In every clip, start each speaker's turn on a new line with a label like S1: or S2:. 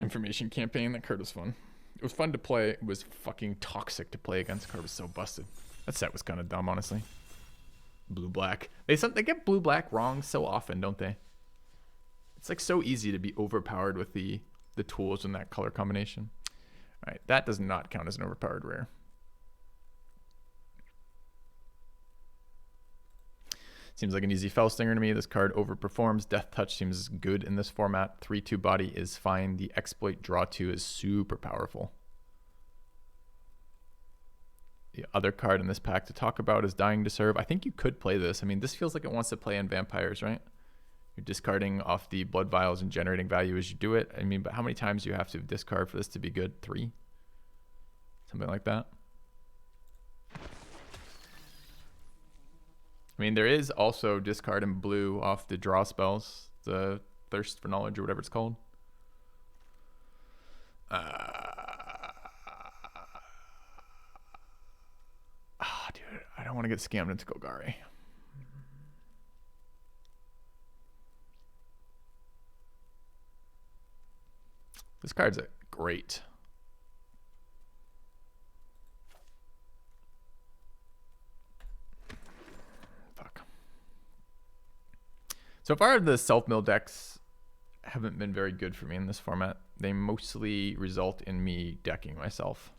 S1: information campaign. That card was fun. It was fun to play. It was fucking toxic to play against. The card was so busted. That set was kind of dumb, honestly. Blue-black. They get blue-black wrong so often, don't they? It's like so easy to be overpowered with the tools in that color combination. All right, that does not count as an overpowered rare. Seems like an easy fell stinger to me. This card overperforms. Death Touch seems good in this format. 3/2 body is fine. The exploit draw 2 is super powerful. The other card in this pack to talk about is Dying to Serve. I think you could play this. I mean, this feels like it wants to play in vampires, right? You're discarding off the blood vials and generating value as you do it. I mean, but how many times do you have to discard for this to be good? 3? Something like that. I mean, there is also discard in blue off the draw spells, the Thirst for Knowledge or whatever it's called. Dude, I don't want to get scammed into Golgari. This card's great. So far, the self-mill decks haven't been very good for me in this format. They mostly result in me decking myself.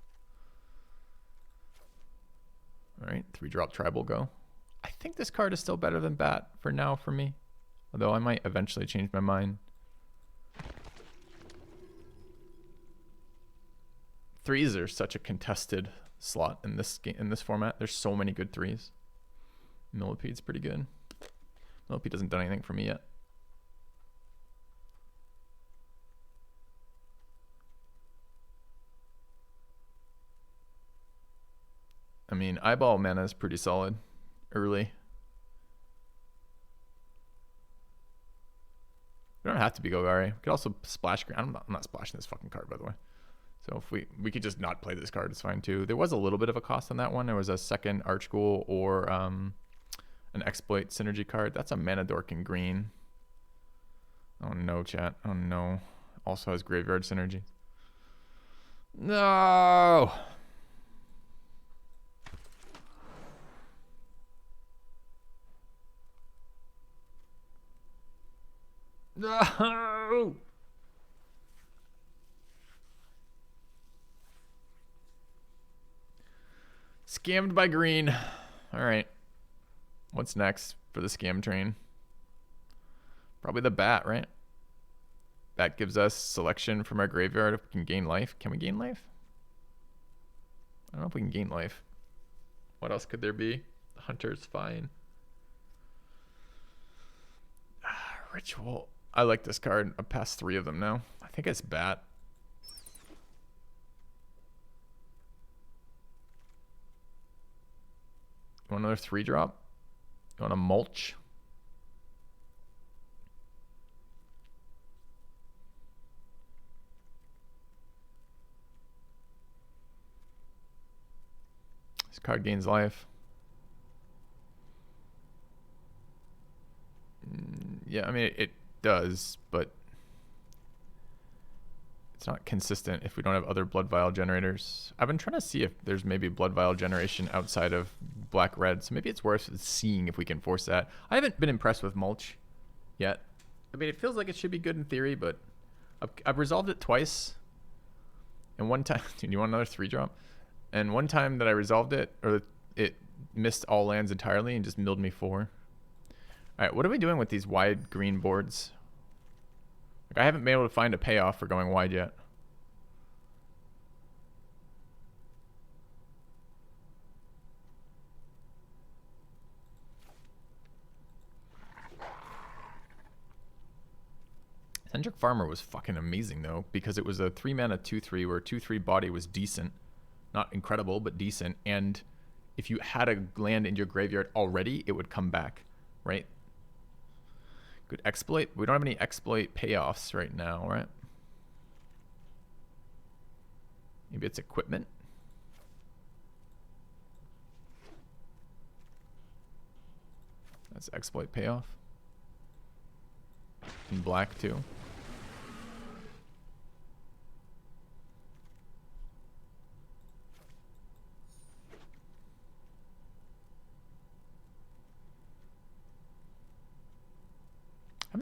S1: All right, 3-drop tribal go. I think this card is still better than Bat for now for me, although I might eventually change my mind. 3s are such a contested slot in this game, in this format. There's so many good 3s. Millipede's pretty good. Millipede hasn't done anything for me yet. I mean, eyeball mana is pretty solid early. We don't have to be Golgari. We could also splash green. I'm not splashing this fucking card, by the way. So if we could just not play this card, it's fine too. There was a little bit of a cost on that one. There was a second Archghoul or an exploit synergy card. That's a mana dork in green. Oh no, chat. Oh no. Also has graveyard synergy. No. No. Scammed by green. All right. What's next for the scam train? Probably the Bat, right? Bat gives us selection from our graveyard if we can gain life. Can we gain life? I don't know if we can gain life. What else could there be? The Hunter's fine. Ritual. I like this card. I've passed 3 of them now. I think it's Bat. You want another 3-drop? You want a mulch? This card gains life. Yeah, I mean, it does, but it's not consistent if we don't have other blood vial generators. I've been trying to see if there's maybe blood vial generation outside of black-red, so maybe it's worth seeing if we can force that. I haven't been impressed with mulch yet. I mean, it feels like it should be good in theory, but I've resolved it twice. And one time, dude, you want another 3-drop? And one time that I resolved it, or it missed all lands entirely and just milled me 4. All right, what are we doing with these wide green boards? Like, I haven't been able to find a payoff for going wide yet. Centric Farmer was fucking amazing though, because it was a 3-mana 2/3 where 2/3 body was decent. Not incredible, but decent. And if you had a land in your graveyard already, it would come back, right? Good exploit. We don't have any exploit payoffs right now, right? Maybe it's equipment. That's exploit payoff. In black too.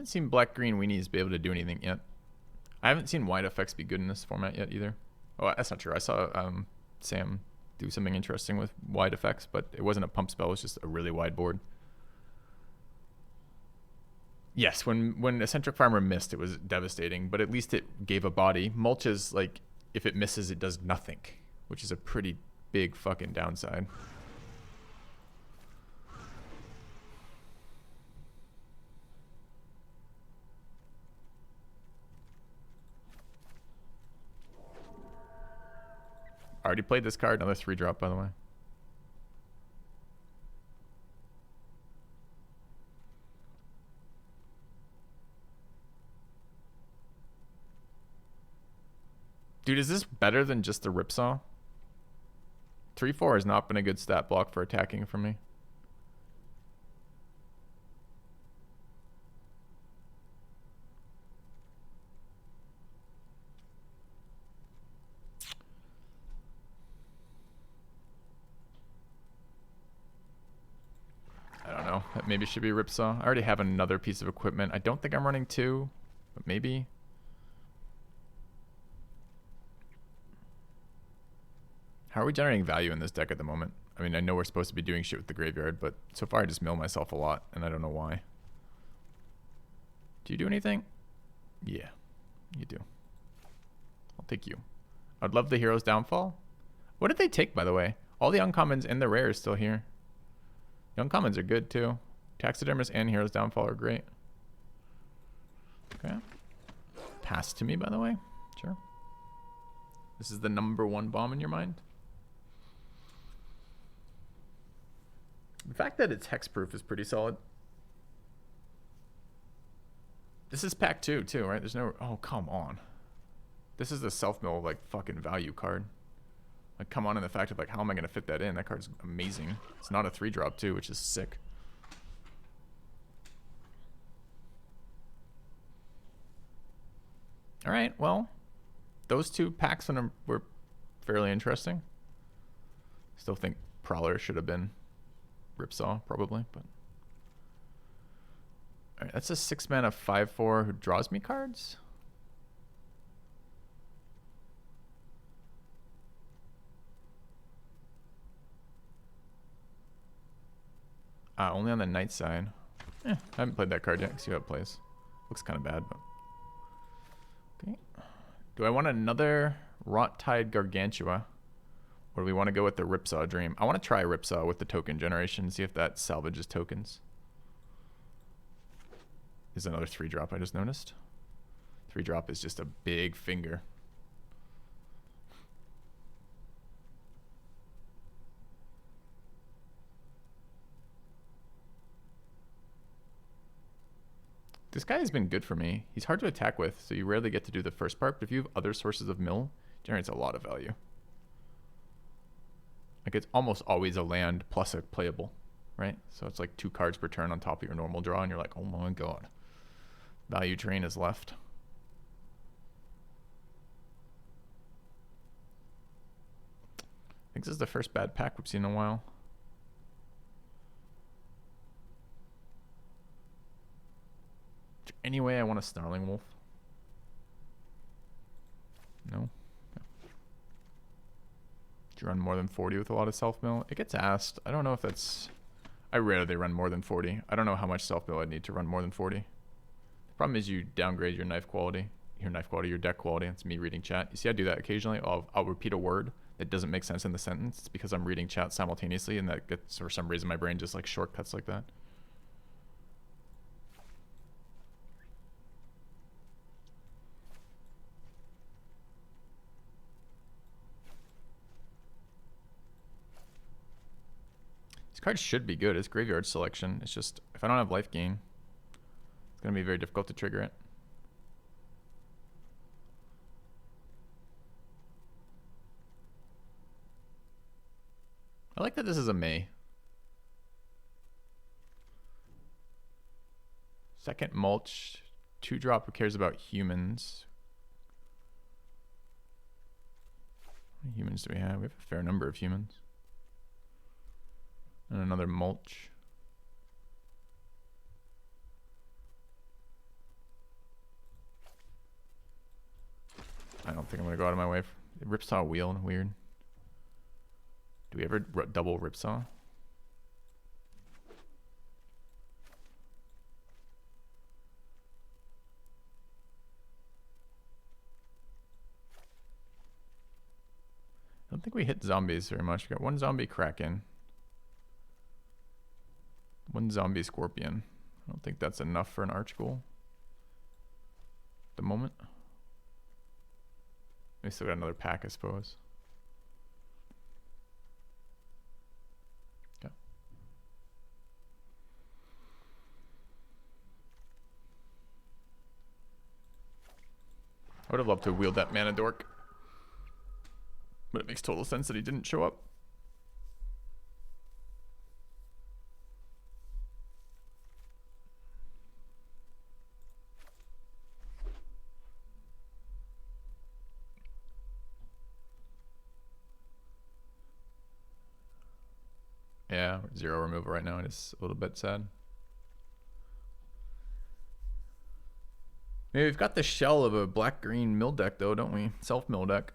S1: haven't seen black-green weenies be able to do anything yet. I haven't seen white effects be good in this format yet either. Oh, that's not true. I saw Sam do something interesting with wide effects, but it wasn't a pump spell. It was just a really wide board. Yes, when Eccentric Farmer missed, it was devastating, but at least it gave a body. Mulch is like, if it misses, it does nothing, which is a pretty big fucking downside. Already played this card, another 3-drop, by the way. Dude, is this better than just the Ripsaw? 3-4 has not been a good stat block for attacking for me. I don't know. That maybe should be Ripsaw. I already have another piece of equipment. I don't think I'm running 2, but maybe. How are we generating value in this deck at the moment? I mean, I know we're supposed to be doing shit with the graveyard, but so far I just mill myself a lot, and I don't know why. Do you do anything? Yeah, you do. I'll take you. I'd love the Hero's Downfall. What did they take, by the way? All the uncommons and the rare is still here. The uncommons are good, too. Taxidermist and Hero's Downfall are great. Okay. Pass to me, by the way. Sure. This is the #1 bomb in your mind? The fact that it's hexproof is pretty solid. This is pack 2 too, right? There's no... Oh, come on. This is the self-mill, like, fucking value card. Like, come on in the fact of, like, how am I going to fit that in? That card's amazing. It's not a 3-drop, too, which is sick. All right, well, those 2 packs were fairly interesting. Still think Prowler should have been Ripsaw, probably, but... Alright, that's a 6-mana 5/4 who draws me cards? Only on the night side. I haven't played that card yet. See how it plays. Looks kind of bad, but... Okay. Do I want another Rot-Tide Gargantua? Or do we want to go with the Ripsaw Dream? I want to try Ripsaw with the token generation, see if that salvages tokens. Is another 3-drop I just noticed. 3-drop is just a big finger. This guy has been good for me. He's hard to attack with, so you rarely get to do the first part, but if you have other sources of mill, it generates a lot of value. Like, it's almost always a land plus a playable, right? So it's like 2 cards per turn on top of your normal draw, and you're like, oh my god. Value train is left. I think this is the first bad pack we've seen in a while. Is there any way I want a Snarling Wolf? No? Do you run more than 40 with a lot of self-mill? It gets asked. I don't know if that's... I rarely run more than 40. I don't know how much self-mill I'd need to run more than 40. The problem is you downgrade your knife quality. Your deck quality. It's me reading chat. You see I do that occasionally. I'll repeat a word that doesn't make sense in the sentence. It's because I'm reading chat simultaneously, and that gets, for some reason, my brain just like shortcuts like that. These cards should be good. It's graveyard selection. It's just, if I don't have life gain, it's going to be very difficult to trigger it. I like that this is a May. Second mulch, 2-drop who cares about humans. How many humans do we have? We have a fair number of humans. And another mulch. I don't think I'm gonna go out of my way. Ripsaw wheel, weird. Do we ever double Ripsaw? I don't think we hit zombies very much. We got one zombie Kraken. One zombie Scorpion. I don't think that's enough for an arch goal. At the moment. We still got another pack, I suppose. Okay. I would have loved to have wheeled that Mana Dork. But it makes total sense that he didn't show up. Yeah, 0 removal right now. It is a little bit sad. Maybe we've got the shell of a black-green mill deck, though, don't we? Self-mill deck.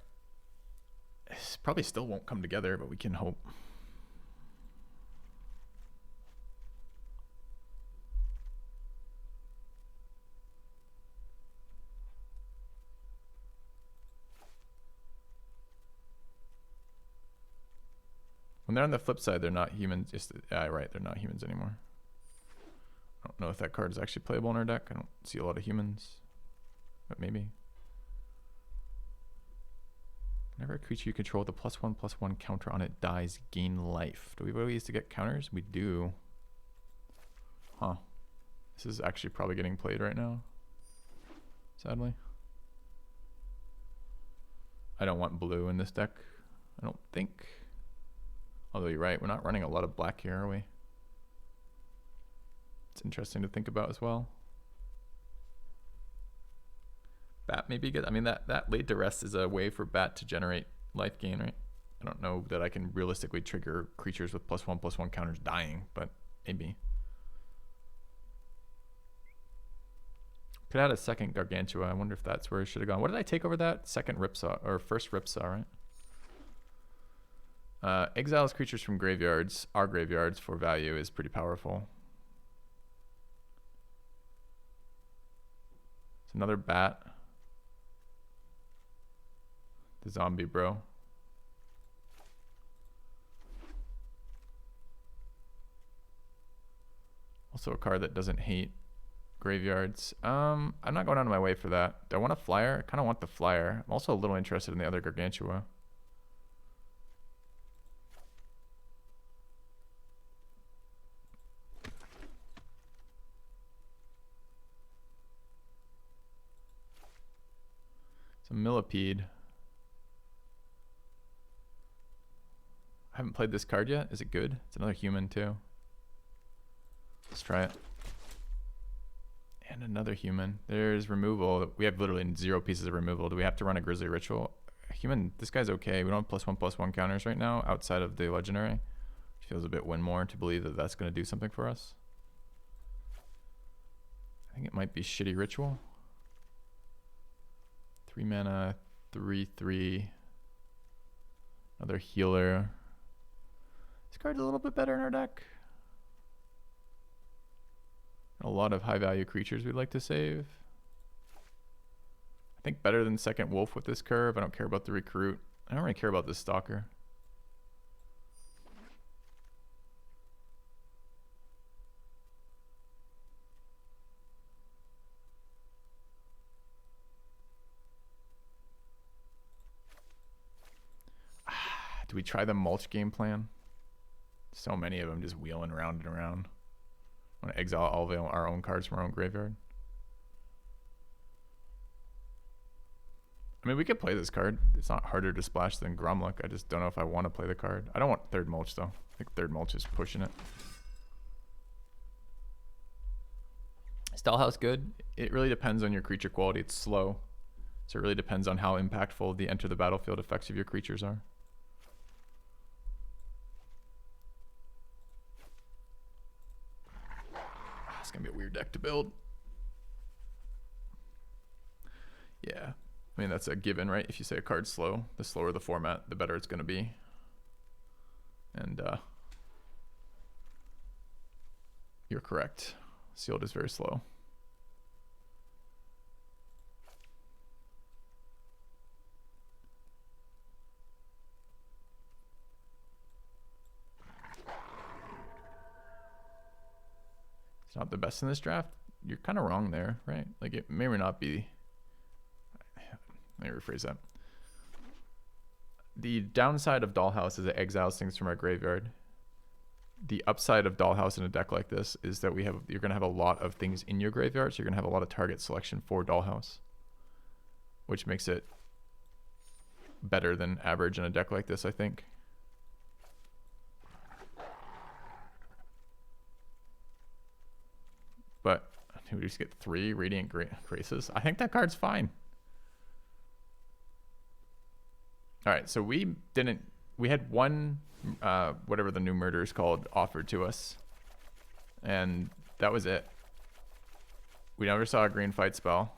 S1: This probably still won't come together, but we can hope. When they're on the flip side, they're not humans. Just right, they're not humans anymore. I don't know if that card is actually playable in our deck. I don't see a lot of humans, but maybe. Whenever a creature you control with a +1/+1 counter on it dies, gain life. Do we have ways to get counters? We do. Huh. This is actually probably getting played right now. Sadly. I don't want blue in this deck. I don't think. Although you're right, we're not running a lot of black here, are we? It's interesting to think about as well. Bat may be good. I mean, that laid to rest is a way for Bat to generate life gain, right? I don't know that I can realistically trigger creatures with +1/+1 counters dying, but maybe. Could add a second Gargantua. I wonder if that's where it should have gone. What did I take over that? Second Ripsaw, or first Ripsaw, right? Exiles creatures from graveyards, our graveyards, for value is pretty powerful. It's another bat. The zombie bro. Also a card that doesn't hate graveyards. I'm not going out of my way for that. Do I want a flyer? I kind of want the flyer. I'm also a little interested in the other Gargantua. It's a Millipede. I haven't played this card yet. Is it good? It's another human too. Let's try it. And another human. There's removal. We have literally 0 pieces of removal. Do we have to run a Grizzly Ritual? Human, this guy's okay. We don't have +1/+1 counters right now outside of the legendary. Which feels a bit win more to believe that that's going to do something for us. I think it might be Shitty Ritual. 3 mana, 3/3. Another healer. This card's a little bit better in our deck. A lot of high value creatures we'd like to save. I think better than second wolf with this curve. I don't care about the recruit. I don't really care about this stalker. Do we try the mulch game plan? So many of them just wheeling around and around. I want to exile all of our own cards from our own graveyard. I mean, we could play this card. It's not harder to splash than Gromlok. I just don't know if I want to play the card. I don't want third mulch, though. I think third mulch is pushing it. Stallhouse good. It really depends on your creature quality. It's slow. So it really depends on how impactful the enter the battlefield effects of your creatures are. It's going to be a weird deck to build. Yeah. I I mean, that's a given, right? If you say a card's slow, the slower the format, the better it's going to be. And you're correct. Sealed is very slow. It's not the best in this draft. You're kind of wrong there, right? Like it may or may not be. Let me rephrase that. The downside of Dollhouse is it exiles things from our graveyard. The upside of Dollhouse in a deck like this is that you're going to have a lot of things in your graveyard, so you're going to have a lot of target selection for Dollhouse, which makes it better than average in a deck like this, I think. But we just get 3 Radiant Graces. I think that card's fine. All right, so we had one, whatever the new murder is called, offered to us. And that was it. We never saw a green fight spell.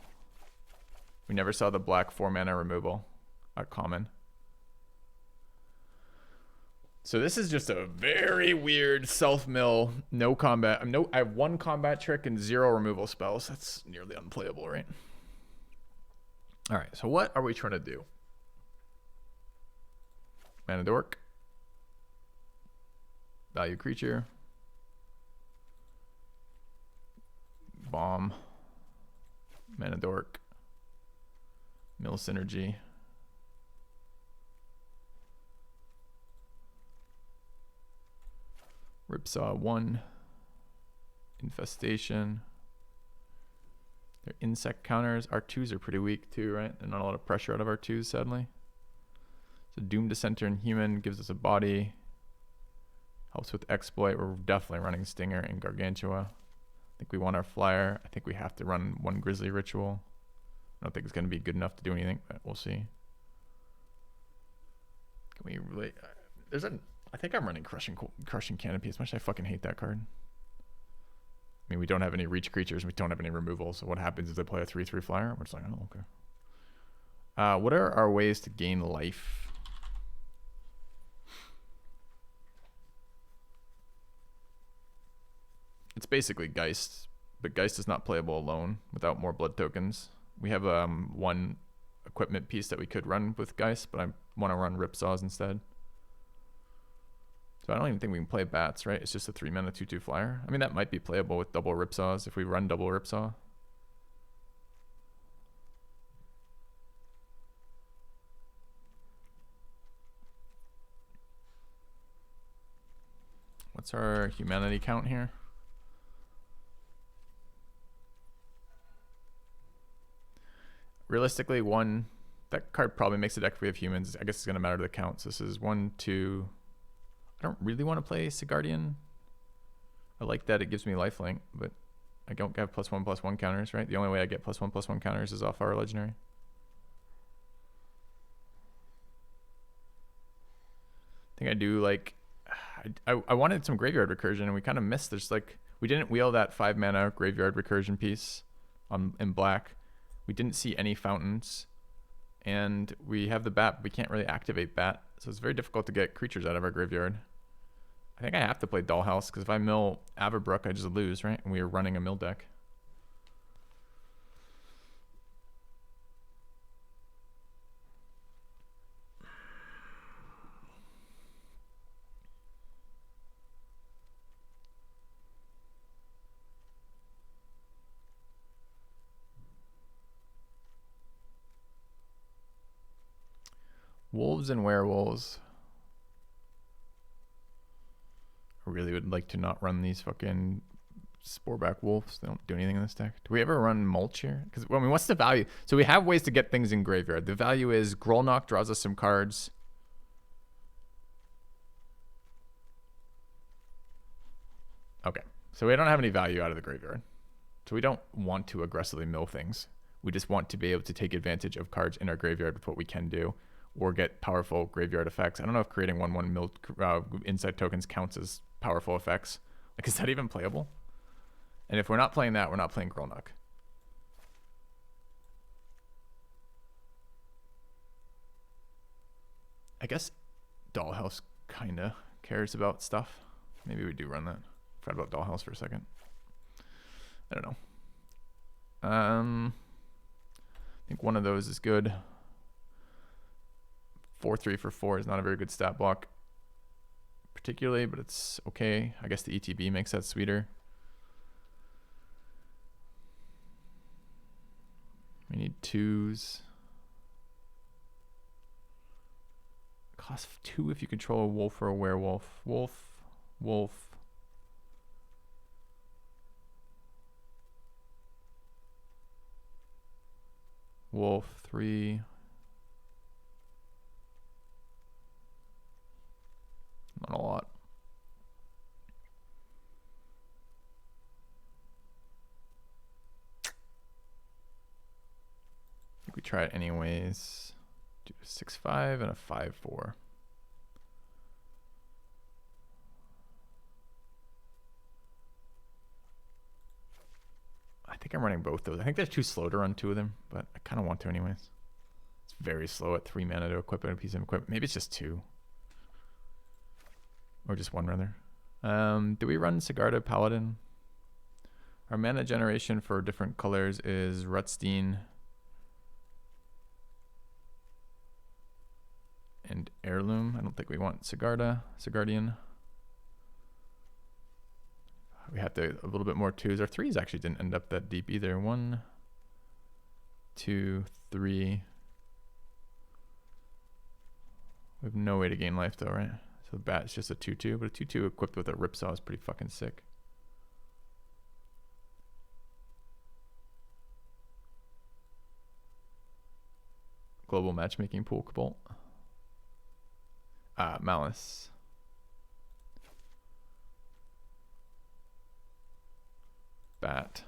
S1: We never saw the black 4 mana removal at common. So this is just a very weird self-mill, no combat. I have 1 combat trick and 0 removal spells. That's nearly unplayable, right? All right, so what are we trying to do? Mana Dork. Value creature. Bomb. Mana Dork. Mill Synergy. Ripsaw 1. Infestation. Their insect counters. R2s are pretty weak too, right? There's not a lot of pressure out of R2s, sadly. So Doom Dissenter and Human gives us a body. Helps with Exploit. We're definitely running Stinger and Gargantua. I think we want our flyer. I think we have to run 1 Grizzly Ritual. I don't think it's going to be good enough to do anything, but we'll see. Can we really... I think I'm running Crushing Canopy, as much as I fucking hate that card. I mean, we don't have any reach creatures. We don't have any removal. So what happens if they play a 3/3 flyer? We're just like, oh, okay. What are our ways to gain life? It's basically Geist, but Geist is not playable alone without more blood tokens. We have 1 equipment piece that we could run with Geist, but I want to run Ripsaws instead. So I don't even think we can play Bats, right? It's just a 3 mana 2/2 flyer. I mean, that might be playable with double Ripsaws if we run double Ripsaw. What's our humanity count here? Realistically, 1, that card probably makes a deck if we have humans. I guess it's going to matter to the count. So this is 1, 2. I don't really want to play Sigardian. I like that it gives me lifelink, but I don't have +1/+1 counters, right? The only way I get +1/+1 counters is off our legendary. I think I do like... I wanted some graveyard recursion, and we kind of missed. There's like... We didn't wheel that 5 mana graveyard recursion piece in black. We didn't see any fountains, and we have the bat. We can't really activate bat, so it's very difficult to get creatures out of our graveyard. I think I have to play Dollhouse, because if I mill Averbrook, I just lose, right? And we are running a mill deck. Wolves and werewolves. I really would like to not run these fucking Sporeback wolves. They don't do anything in this deck. Do we ever run mulch here? Because, well, I mean, what's the value? So we have ways to get things in graveyard. The value is Grolnok draws us some cards. Okay, so we don't have any value out of the graveyard. So we don't want to aggressively mill things. We just want to be able to take advantage of cards in our graveyard with what we can do, or get powerful graveyard effects. I don't know if creating 1/1 mill inside tokens counts as powerful effects. Like, is that even playable? And if we're not playing that, we're not playing Grolnok. I guess Dollhouse kind of cares about stuff. Maybe we do run that. Forgot about Dollhouse for a second. I don't know. I think one of those is good. 4-3 for 4 is not a very good stat block, particularly, but it's okay. I guess the ETB makes that sweeter. We need 2s. Cost 2 if you control a wolf or a werewolf. Wolf, wolf. Wolf, 3. Not a lot. I think we try it anyways. Do a 6-5 and a 5-4. I think I'm running both those. I think they're too slow to run 2 of them, but I kind of want to anyways. It's very slow at 3 mana to equip a piece of equipment. Maybe it's just 2. Or just 1 rather. Do we run Sigarda Paladin? Our mana generation for different colors is Rutstein and Heirloom. I don't think we want Sigardian. We have to a little bit more 2s. Our 3s actually didn't end up that deep either. 1, 2, 3. We have no way to gain life though, right? So the bat's just a 2-2, but a 2-2 equipped with a Ripsaw is pretty fucking sick. Global matchmaking pool, Cabal. Malice. Bat.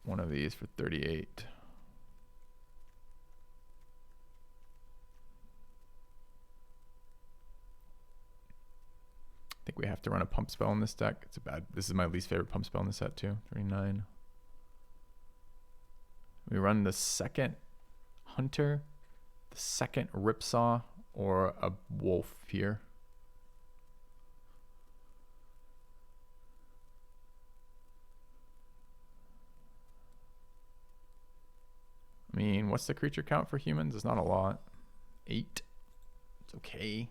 S1: One of these for 38. I think we have to run a pump spell in this deck. It's a bad. This is my least favorite pump spell in the set too. 39. We run the second Hunter, the second Ripsaw, or a Wolf here. I mean, what's the creature count for humans? It's not a lot. 8. It's okay.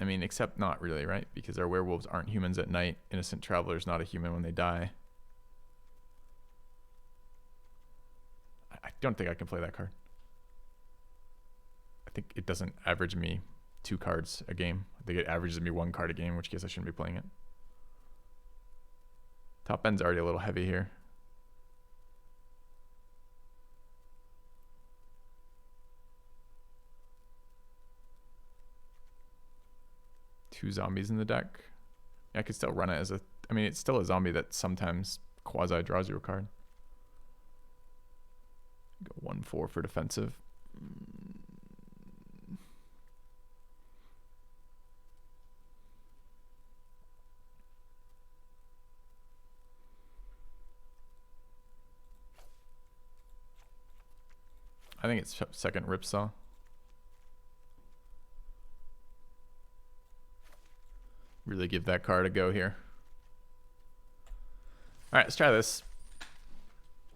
S1: I mean, except not really, right? Because our werewolves aren't humans at night. Innocent Traveler's not a human when they die. I don't think I can play that card. I think it doesn't average me 2 cards a game. I think it averages me 1 card a game, in which case I shouldn't be playing it. Top end's already a little heavy here. Two zombies in the deck. I could still run it as a... I mean, it's still a zombie that sometimes quasi draws you a card. Go 1-4 for defensive. I think it's second Ripsaw. Really give that card a go here. All right, let's try this.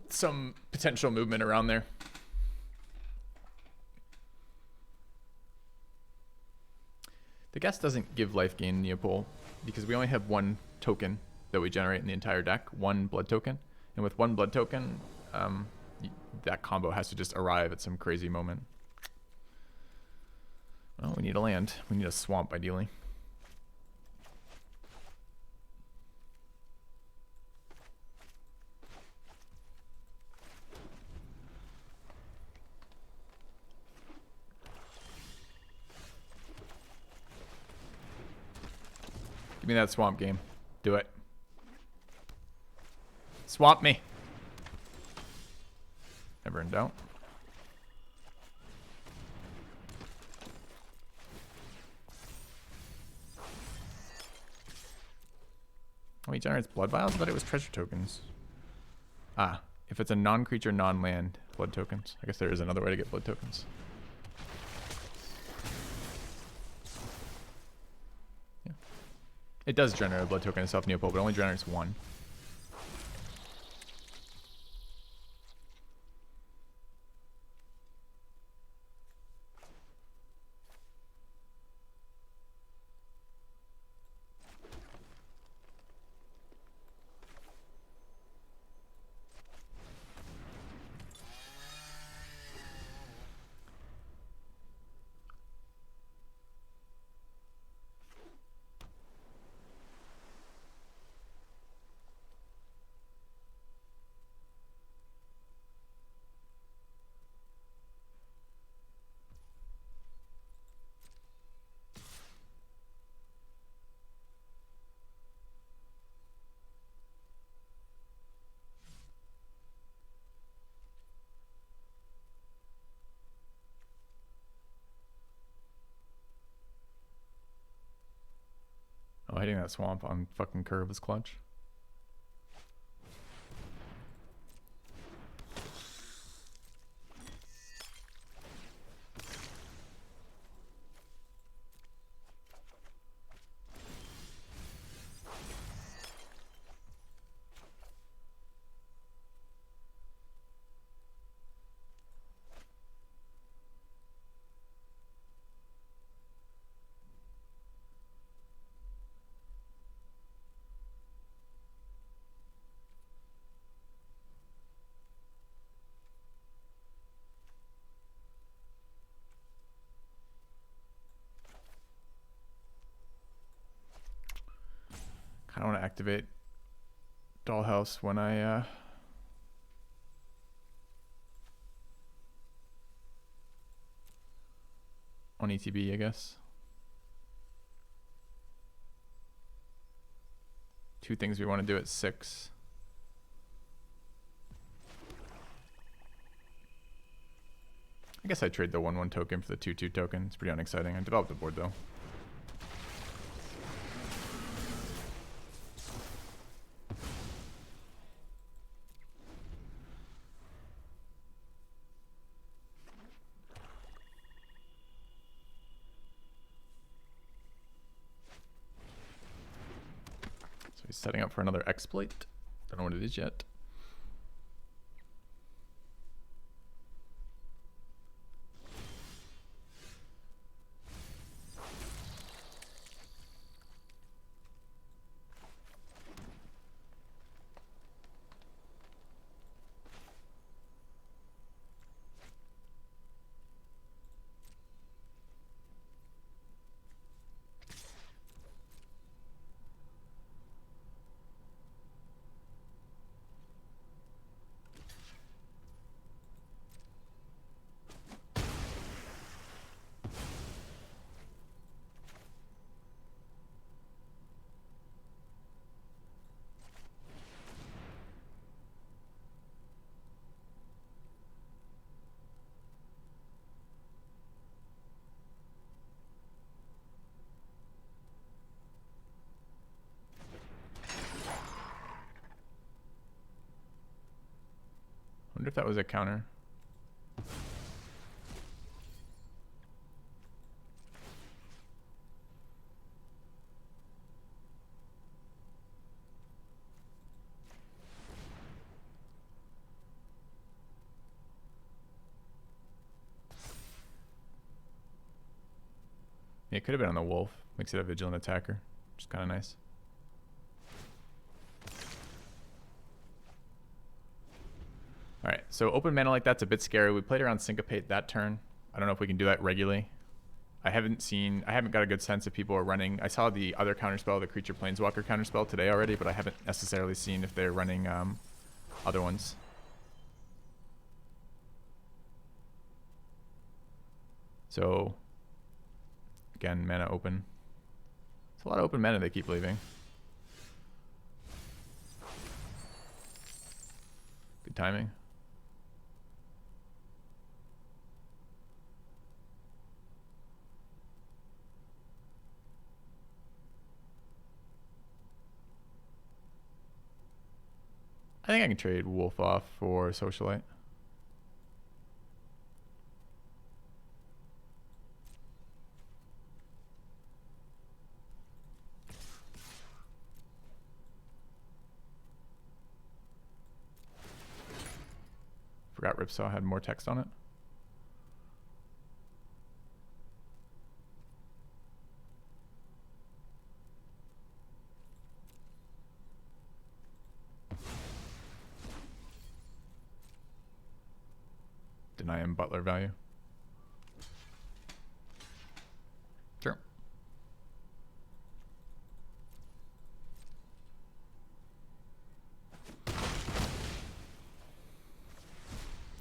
S1: Some potential movement around there. The guess doesn't give life gain Neopole because we only have 1 token that we generate in the entire deck, 1 blood token. And with 1 blood token, that combo has to just arrive at some crazy moment. Well, we need a land. We need a swamp, ideally. Give me that swamp game. Do it. Swamp me. Never in doubt. Oh, he generates blood vials? I thought it was treasure tokens. Ah, if it's a non-creature, non-land, blood tokens. I guess there is another way to get blood tokens. Yeah. It does generate a blood token itself, Neopole, but it only generates one. Oh, hitting that swamp on fucking curve is clutch. I don't want to activate Dollhouse when I on ETB, I guess. Two things we want to do at 6. I guess I trade the 1/1 token for the 2/2 token. It's pretty unexciting. I developed the board though. So he's setting up for another exploit. Don't know what it is yet. I wonder if that was a counter. Yeah, it could have been on the wolf. Makes it a vigilant attacker, which is kind of nice. Alright, so open mana like that's a bit scary. We played around Syncopate that turn. I don't know if we can do that regularly. I haven't got a good sense if people are running. I saw the other counterspell, the Creature Planeswalker counterspell today already, but I haven't necessarily seen if they're running other ones. So, again, mana open. It's a lot of open mana they keep leaving. Good timing. I think I can trade Wolf off for Socialite. Forgot Ripsaw had more text on it. Deny him Butler value. Sure.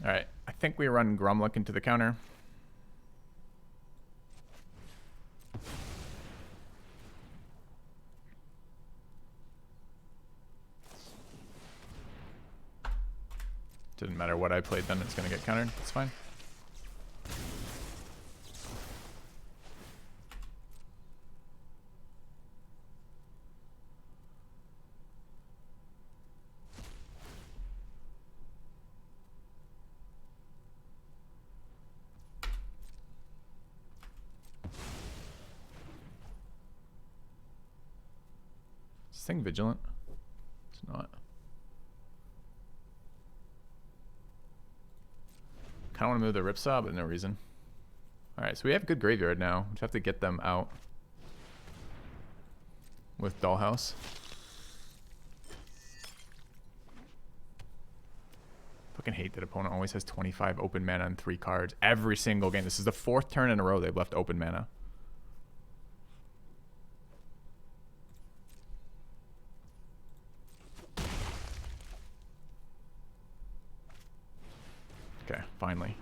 S1: All right, I think we run Gromluck into the counter. Didn't matter what I played then, it's gonna get countered, it's fine. Is this thing vigilant? It's not. I want to move the Ripsaw, but no reason. Alright, so we have good graveyard now. We just have to get them out with Dollhouse. Fucking hate that opponent always has 25 open mana and 3 cards every single game. This is the 4th turn in a row they've left open mana. Okay, finally.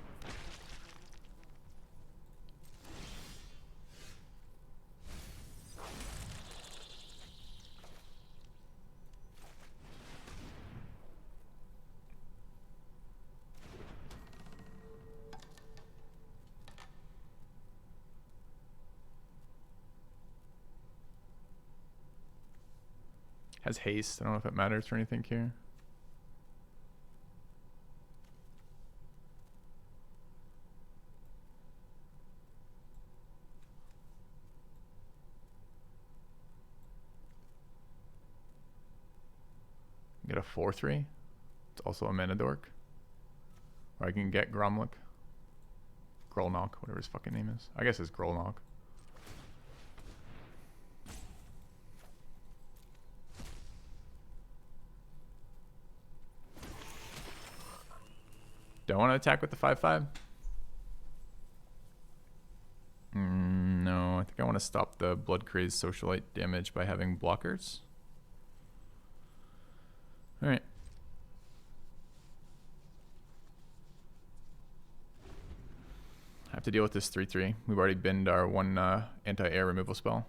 S1: Has haste. I don't know if it matters for anything here. Get a 4/3. It's also a mana dork. Or I can get Gromluck. Grolnock, whatever his fucking name is. I guess it's Grolnock. Do I want to attack with the 5/5? No, I think I want to stop the Blood Craze Socialite damage by having blockers. Alright. I have to deal with this 3/3. We've already binned our one anti-air removal spell.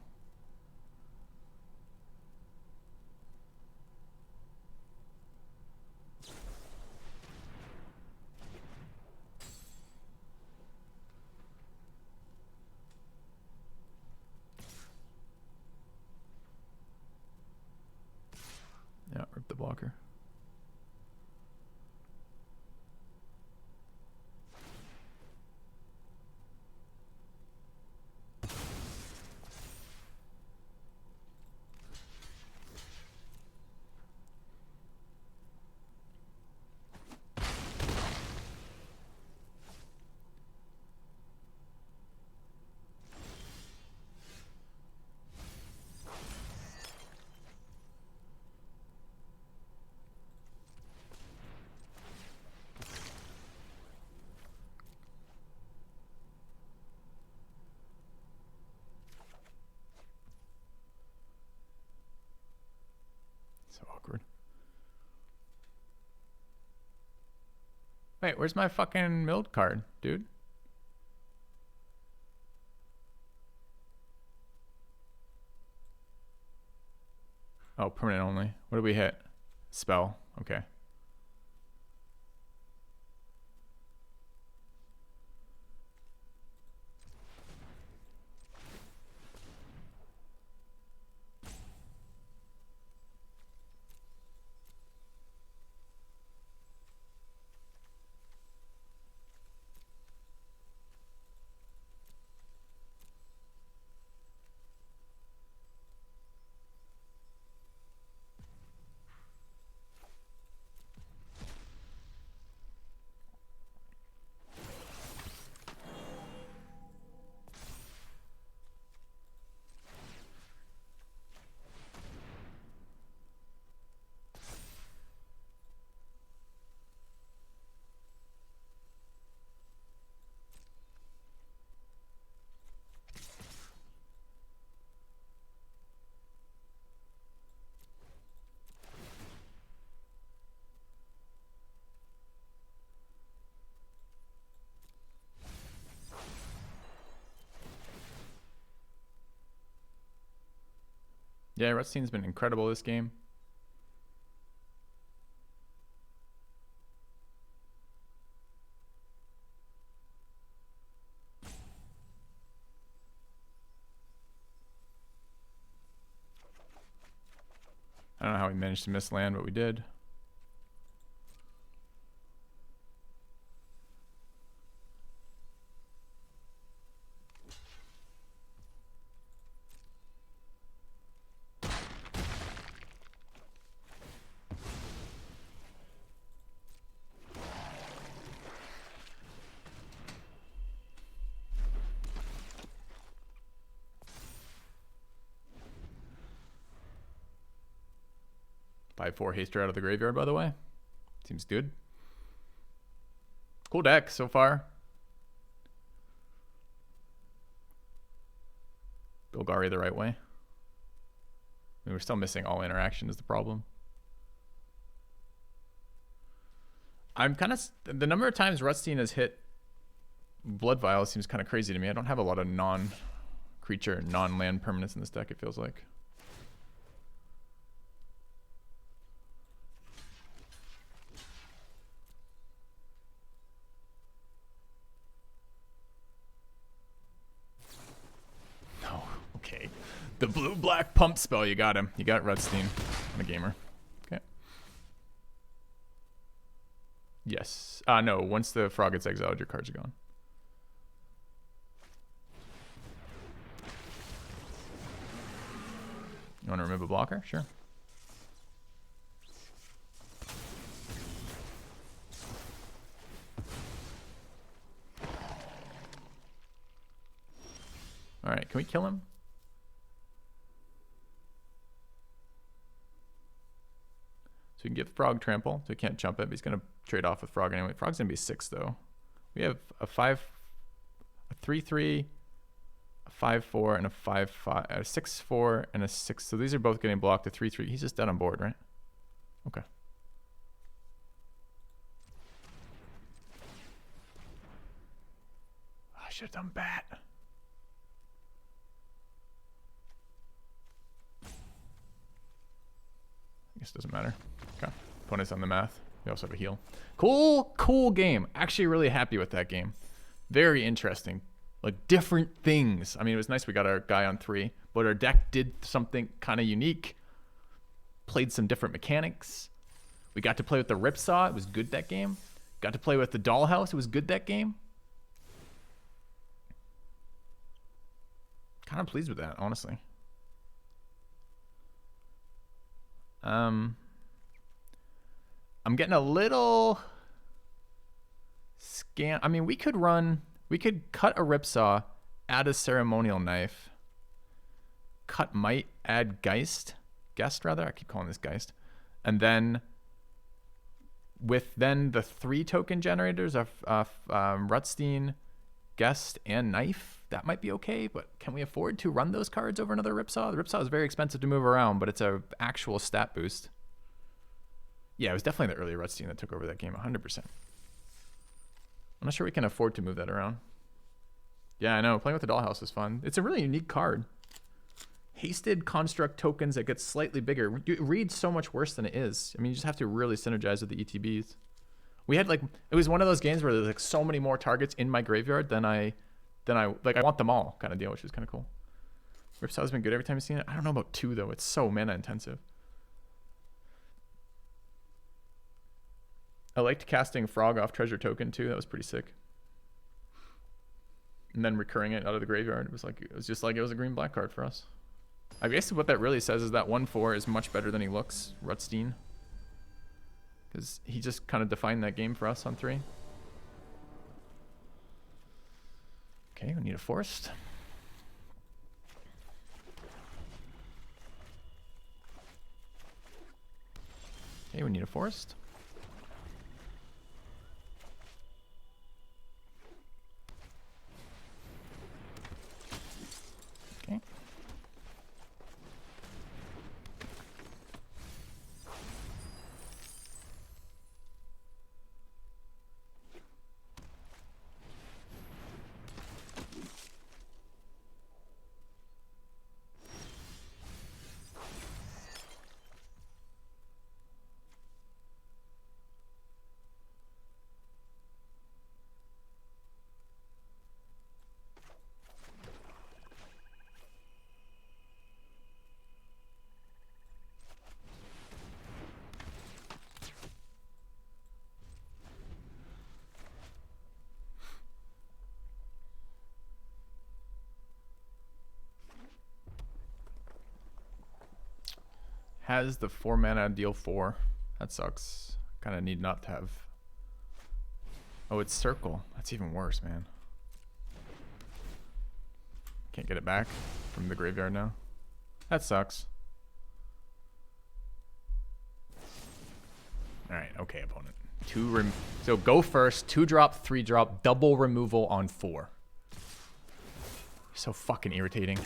S1: Yeah, rip the blocker. So awkward. Wait, where's my fucking milled card, dude? Oh, permanent only. What did we hit? Spell. Okay. Yeah, Ruststein's been incredible this game. I don't know how we managed to miss land, but we did. Five, 4 haster out of the graveyard, by the way. Seems good. Cool deck so far. Golgari the right way. I mean, we're still missing all interaction is the problem. I'm kind of... The number of times Ruststein has hit Blood Vial seems kind of crazy to me. I don't have a lot of non-creature, non-land permanents in this deck, it feels like. Oh, okay. The blue-black pump spell, you got him. You got Ruststein. I'm a gamer. Okay. Yes. No, once the frog gets exiled, your cards are gone. You want to remove a blocker? Sure. Alright, can we kill him? So we can get Frog Trample, so he can't jump it, but he's going to trade off with Frog anyway. Frog's going to be 6, though. We have a 3/3, a 5/4, and a 5/5, a 6/4, and a 6. So these are both getting blocked. A 3/3. He's just dead on board, right? Okay. I should have done bat. I guess it doesn't matter. Okay. Opponent's on the math. We also have a heal. Cool game. Actually really happy with that game. Very interesting. Like different things. I mean, it was nice we got our guy on 3, but our deck did something kind of unique. Played some different mechanics. We got to play with the Ripsaw. It was good that game. Got to play with the Dollhouse. It was good that game. Kind of pleased with that, honestly. I'm getting a little scam. I mean, we could cut a Ripsaw, add a Ceremonial Knife, cut Might, add Guest rather. I keep calling this Geist. And then with the 3 token generators of Ruststein, Guest, and Knife, that might be okay, but can we afford to run those cards over another Ripsaw? The Ripsaw is very expensive to move around, but it's a actual stat boost. Yeah, it was definitely the early Ruststein that took over that game, 100%. I'm not sure we can afford to move that around. Yeah, I know. Playing with the Dollhouse is fun. It's a really unique card. Hasted construct tokens that get slightly bigger. It reads so much worse than it is. I mean, you just have to really synergize with the ETBs. We had it was one of those games where there's like so many more targets in my graveyard than I want them all kind of deal, which is kind of cool. Ripsaw's been good every time I've seen it. I don't know about 2 though. It's so mana intensive. I liked casting Frog off Treasure Token too. That was pretty sick. And then recurring it out of the graveyard. It was just like it was a green-black card for us. I guess what that really says is that 1/4 is much better than he looks, Ruststein. Because he just kind of defined that game for us on 3. Okay, we need a forest. Okay, we need a forest. Okay. has the 4 mana deal 4. That sucks. Kind of need not to have. Oh, it's circle. That's even worse, man. Can't get it back from the graveyard now. That sucks. Alright, okay, opponent. So go first, 2-drop, 3-drop, double removal on 4. So fucking irritating.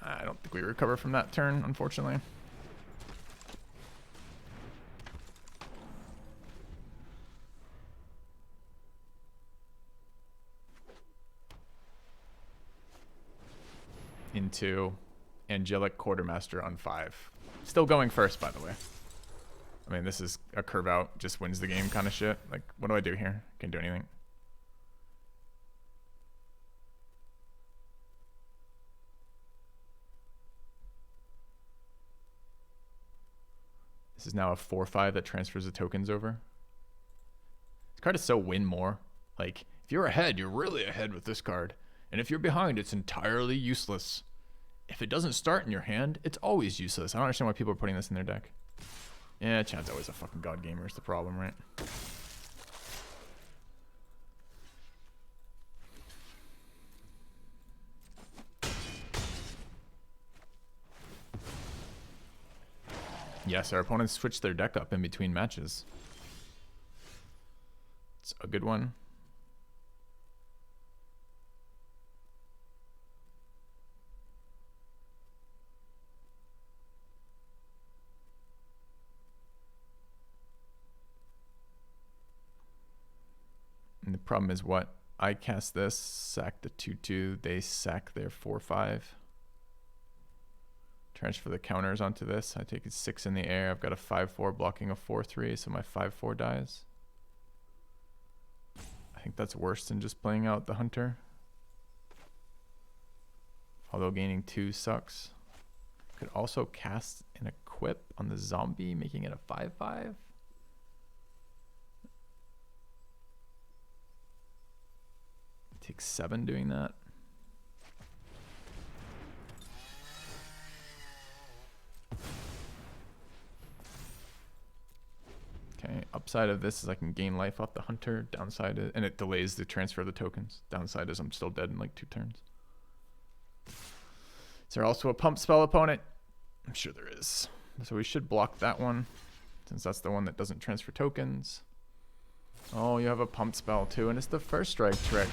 S1: I don't think we recover from that turn, unfortunately. Into Angelic Quartermaster on 5. Still going first, by the way. I mean, this is a curve out, just wins the game kind of shit. Like, what do I do here? Can't do anything. This is now a 4/5 that transfers the tokens over. This card is so win more. Like, if you're ahead, you're really ahead with this card. And if you're behind, it's entirely useless. If it doesn't start in your hand, it's always useless. I don't understand why people are putting this in their deck. Yeah, Chad's always a fucking god gamer is the problem, right? Yes, our opponents switch their deck up in between matches. It's a good one. And the problem is what? I cast this, sack the 2/2, they sack their 4/5. Transfer the counters onto this. I take it 6 in the air. I've got a 5/4 blocking a 4/3, so my 5/4 dies. I think that's worse than just playing out the hunter. Although gaining 2 sucks. Could also cast an equip on the zombie, making it a 5/5. Takes 7 doing that. Okay, upside of this is I can gain life off the hunter. Downside is, and it delays the transfer of the tokens. Downside is I'm still dead in like 2 turns. Is there also a pump spell opponent? I'm sure there is. So we should block that one, since that's the one that doesn't transfer tokens. Oh, you have a pump spell too, and it's the first strike trick.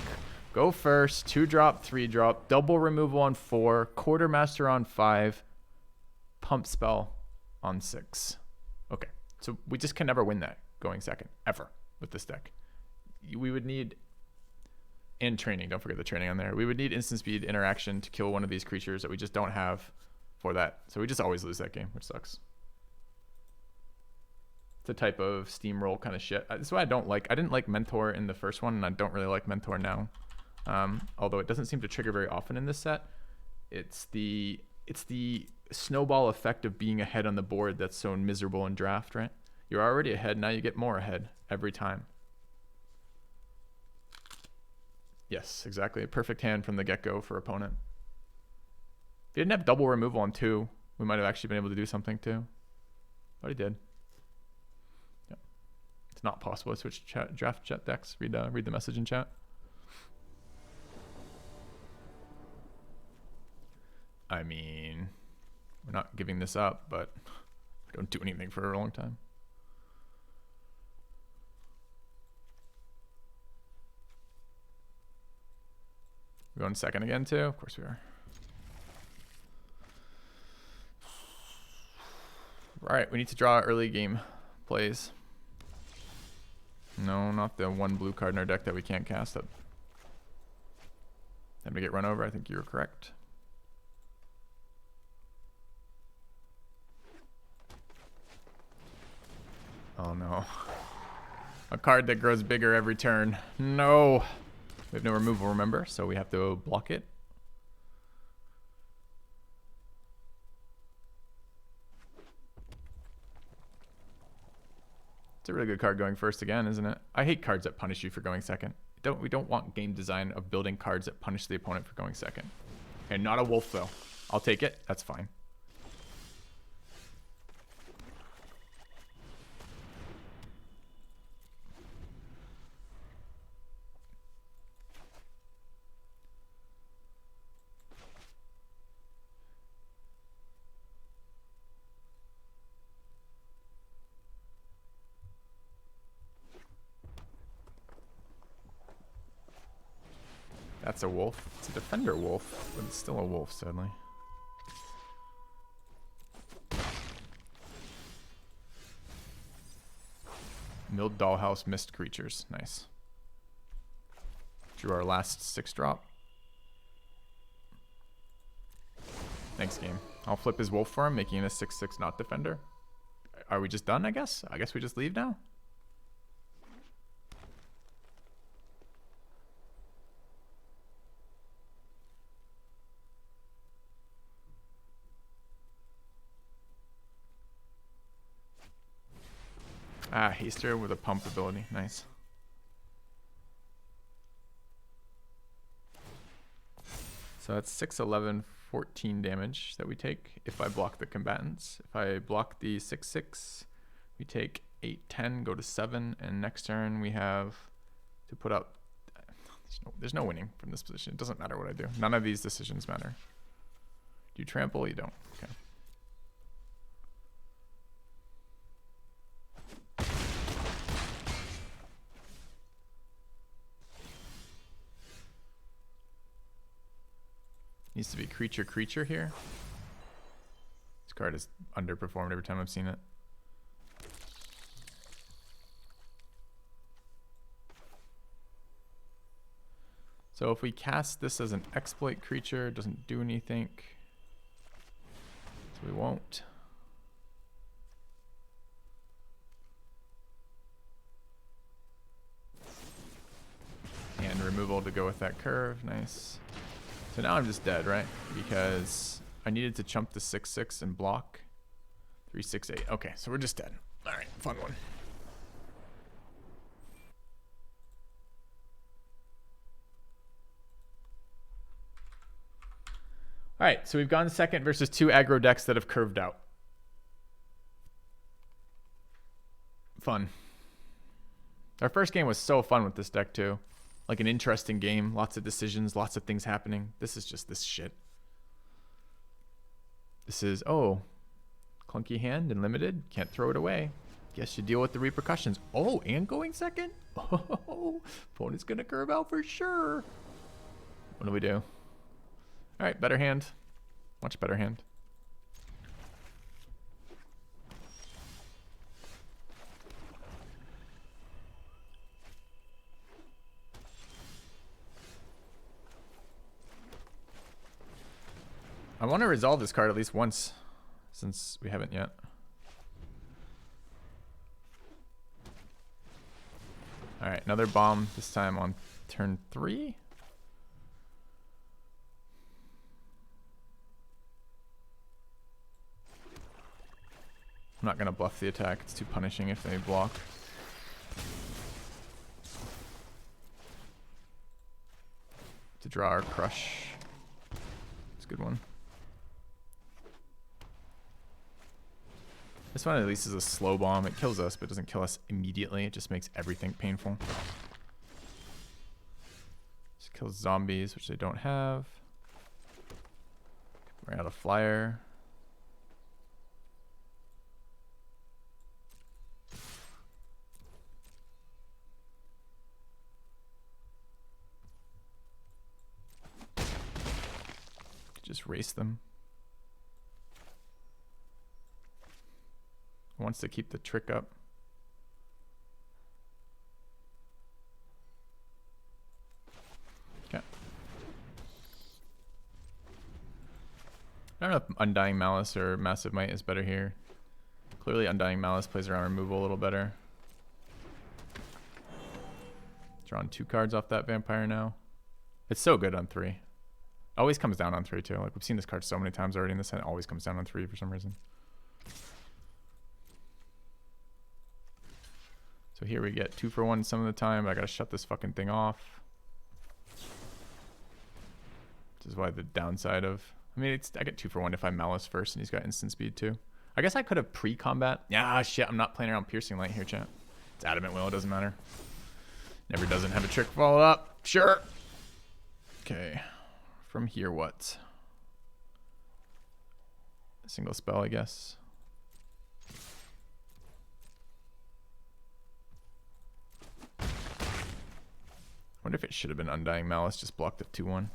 S1: Go first, 2-drop, 3-drop, double removal on 4, Quartermaster on 5, pump spell on 6. Okay, so we just can never win that going second, ever, with this deck. We would need, and training, don't forget the training on there. We would need instant speed interaction to kill one of these creatures that we just don't have for that. So we just always lose that game, which sucks. It's a type of steamroll kind of shit. That's why I don't like, I didn't like Mentor in the first one, and I don't really like Mentor now. Although it doesn't seem to trigger very often in this set. It's the snowball effect of being ahead on the board that's so miserable in draft, right? You're already ahead, now you get more ahead every time. Yes, exactly. A perfect hand from the get-go for opponent. If he didn't have double removal on 2, we might have actually been able to do something too. But he did. Yep. It's not possible to switch draft chat decks. Read the message in chat. I mean, we're not giving this up, but we don't do anything for a long time. We're going second again too? Of course we are. Alright, we need to draw early game plays. No, not the 1 blue card in our deck that we can't cast. That time to get run over. I think you're correct. Oh no. A card that grows bigger every turn. No. We have no removal, remember, so we have to block it. It's a really good card going first again, isn't it? I hate cards that punish you for going second. We don't want game design of building cards that punish the opponent for going second. Okay, not a wolf though. I'll take it. That's fine. That's a wolf. It's a defender wolf, but it's still a wolf, sadly. Milled Dollhouse, Missed Creatures. Nice. Drew our last 6-drop. Thanks, game. I'll flip his wolf for him, making it a 6/6 not defender. Are we just done, I guess? I guess we just leave now? Ah, Haster with a pump ability. Nice. So that's 6, 11, 14 damage that we take if I block the combatants. If I block the 6/6, we take 8, 10, go to 7, and next turn we have to put up... There's no winning from this position. It doesn't matter what I do. None of these decisions matter. Do you trample? You don't. Okay. Needs to be creature here. This card is underperformed every time I've seen it. So if we cast this as an exploit creature, it doesn't do anything. So we won't. And removal to go with that curve. Nice. So now I'm just dead, right? Because I needed to chump the 6/6 and block. 3, 6, 8. Okay, so we're just dead. All right, fun one. All right, so we've gone second versus 2 aggro decks that have curved out. Fun. Our first game was so fun with this deck too. Like an interesting game, lots of decisions, lots of things happening. This is just this shit. This is, oh, clunky hand and limited. Can't throw it away. Guess you deal with the repercussions. Oh, and going second? Oh, opponent's gonna curve out for sure. What do we do? All right, better hand. Much better hand. I want to resolve this card at least once, since we haven't yet. All right, another bomb, this time on turn 3. I'm not going to bluff the attack. It's too punishing if they block. To draw our crush. It's a good one. This one at least is a slow bomb. It kills us, but doesn't kill us immediately. It just makes everything painful. Just kills zombies, which they don't have. Bring out a flyer. Just race them. Wants to keep the trick up. Okay. I don't know if Undying Malice or Massive Might is better here. Clearly Undying Malice plays around removal a little better. Drawing 2 cards off that vampire now. It's so good on 3. Always comes down on 3 too. Like we've seen this card so many times already in this set. It always comes down on 3 for some reason. So here we get 2 for 1 some of the time. I gotta shut this fucking thing off. This is why the downside of... I mean, I get 2 for 1 if I Malice first and he's got instant speed too. I guess I could have pre-combat. Yeah, shit, I'm not playing around Piercing Light here, chat. It's Adamant Will, it doesn't matter. Never doesn't have a trick followed up. Sure. Okay. From here, what? A single spell, I guess. I wonder if it should have been Undying Malice, just blocked the 2-1.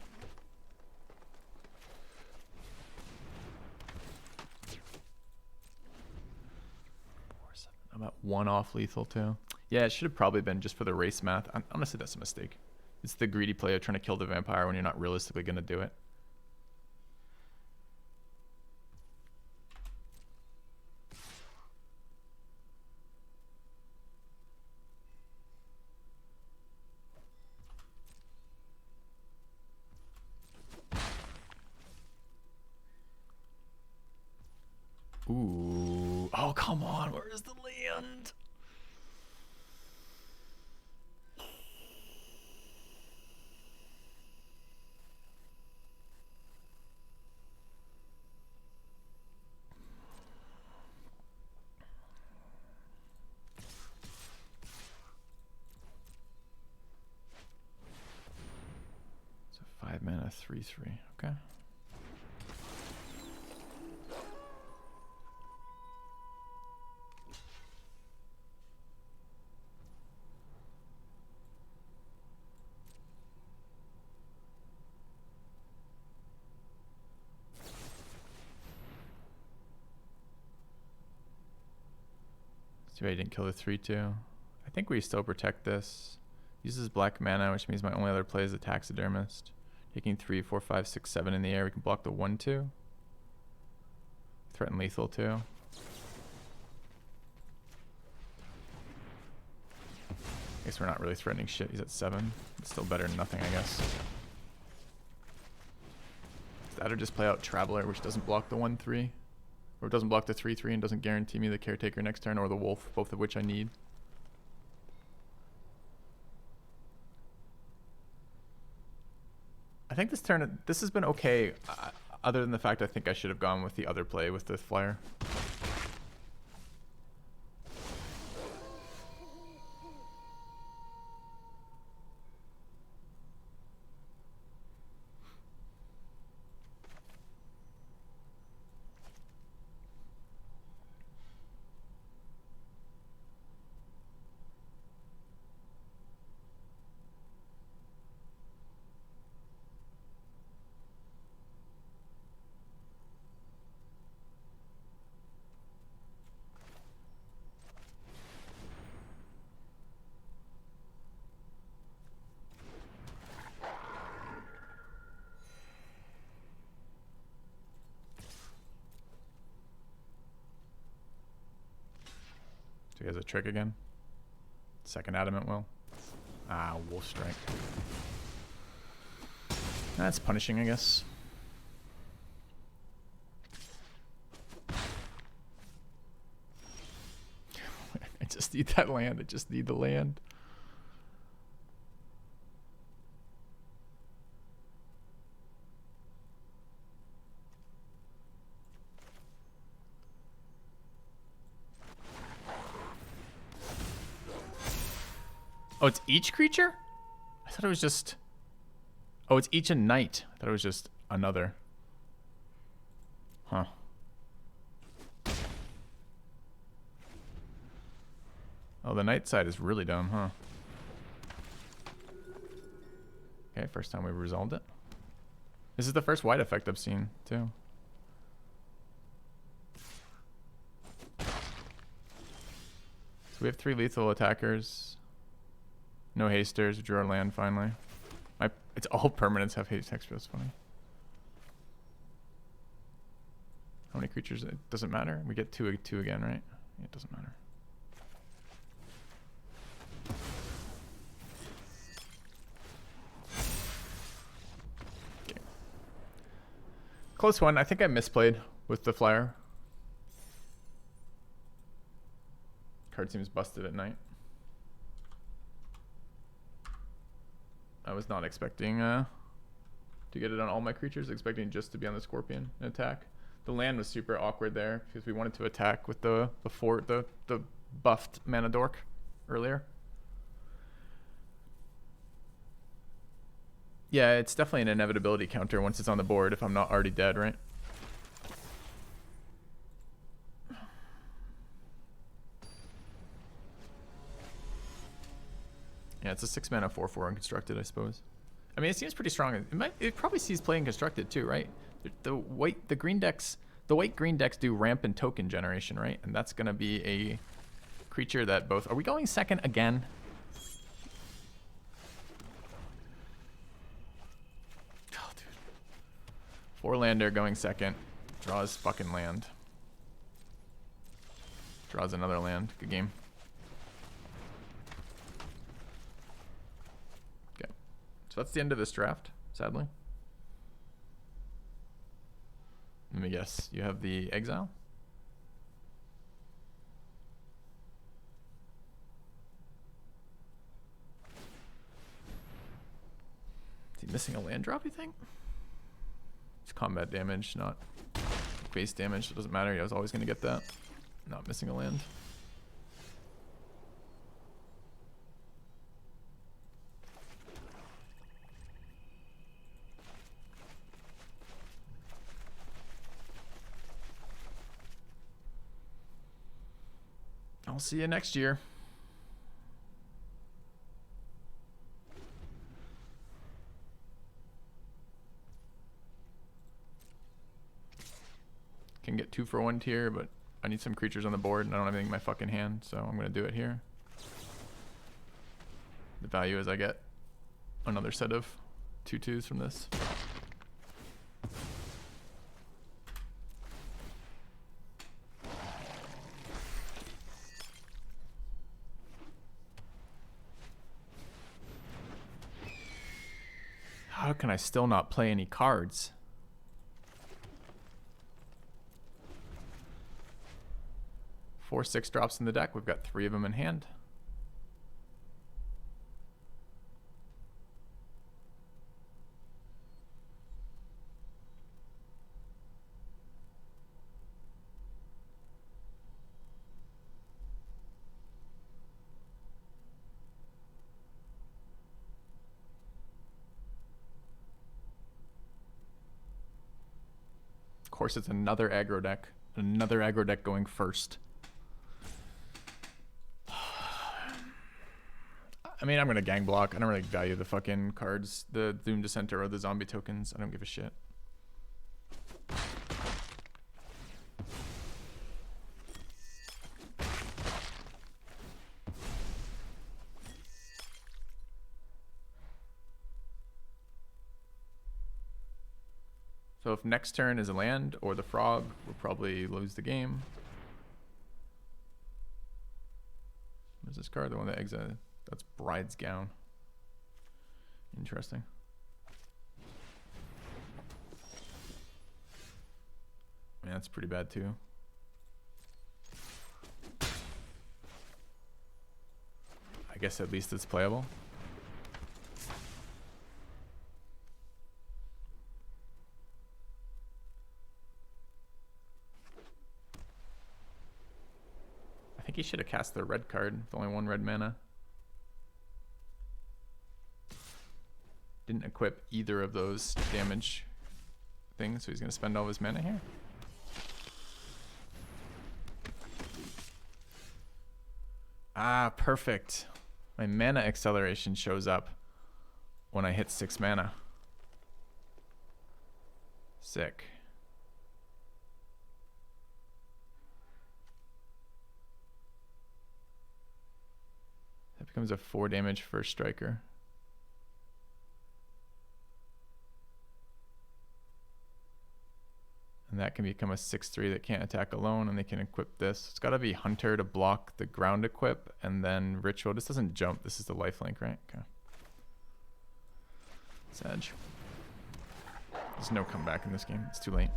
S1: About 1 off lethal too. Yeah, it should have probably been just for the race math. Honestly, that's a mistake. It's the greedy play of trying to kill the vampire when you're not realistically going to do it. Ooh. Oh, come on. Where is the land? So 5 mana, 3/3. Okay. Too bad he didn't kill the 3/2. I think we still protect this. Uses black mana, which means my only other play is the Taxidermist. Taking 3, 4, 5, 6, 7 in the air. We can block the 1/2. Threaten lethal too. I guess we're not really threatening shit. He's at 7. It's still better than nothing, I guess. That or just play out Traveler, which doesn't block the 1/3. Or it doesn't block the 3/3 and doesn't guarantee me the Caretaker next turn or the Wolf, both of which I need. I think this turn, this has been okay, other than the fact I think I should have gone with the other play with the Flyer. So he has a trick again. Second Adamant Will. Ah, Wolf Strike. That's punishing, I guess. I just need that land. I just need the land. Oh, it's each creature? I thought it was just... Oh, it's each a knight. I thought it was just another. Huh. Oh, the knight side is really dumb, huh? Okay, first time we've resolved it. This is the first white effect I've seen, too. So we have 3 lethal attackers. No hasters. Drew our land finally. It's all permanents have haste. Hex feels funny. How many creatures? It doesn't matter. We get 2 again, right? Yeah, it doesn't matter. Okay. Close one. I think I misplayed with the Flyer. Card seems busted at night. I was not expecting to get it on all my creatures, expecting just to be on the Scorpion and attack. The land was super awkward there because we wanted to attack with the buffed mana dork earlier. Yeah, it's definitely an inevitability counter once it's on the board if I'm not already dead, right? Yeah, it's a 6 mana 4/4 unconstructed, I suppose. I mean, it seems pretty strong. It probably sees play constructed too, right? The white green decks do ramp and token generation, right? And that's gonna be a creature that both. Are we going second again? Oh, dude. 4-lander going second. Draws fucking land. Draws another land. Good game. Okay. So that's the end of this draft, sadly. Let me guess. You have the exile? Is he missing a land drop, you think? It's combat damage, not base damage. It doesn't matter. I was always going to get that. Not missing a land. I'll see you next year. Can get 2 for 1 tier, but I need some creatures on the board and I don't have anything in my fucking hand, so I'm gonna do it here. The value is I get another set of 2/2s from this. How can I still not play any cards? Four 6 drops in the deck. We've got 3 of them in hand. Of course, it's another aggro deck. Another aggro deck going first. I mean, I'm going to gang block. I don't really value the fucking cards. The Doom Dissenter or the zombie tokens. I don't give a shit. So if next turn is a land or the frog, we'll probably lose the game. Where's this card? The one that exiled. That's Bride's Gown. Interesting. I mean, that's pretty bad too. I guess at least it's playable. I think he should have cast the red card with only 1 red mana. Didn't equip either of those damage things, so he's going to spend all his mana here. Ah, perfect. My mana acceleration shows up when I hit 6 mana. Sick. That becomes a 4 damage first striker. And that can become a 6/3 that can't attack alone, and they can equip this. It's got to be Hunter to block the ground equip, and then Ritual. This doesn't jump. This is the lifelink, right? Okay. Sag. There's no comeback in this game. It's too late.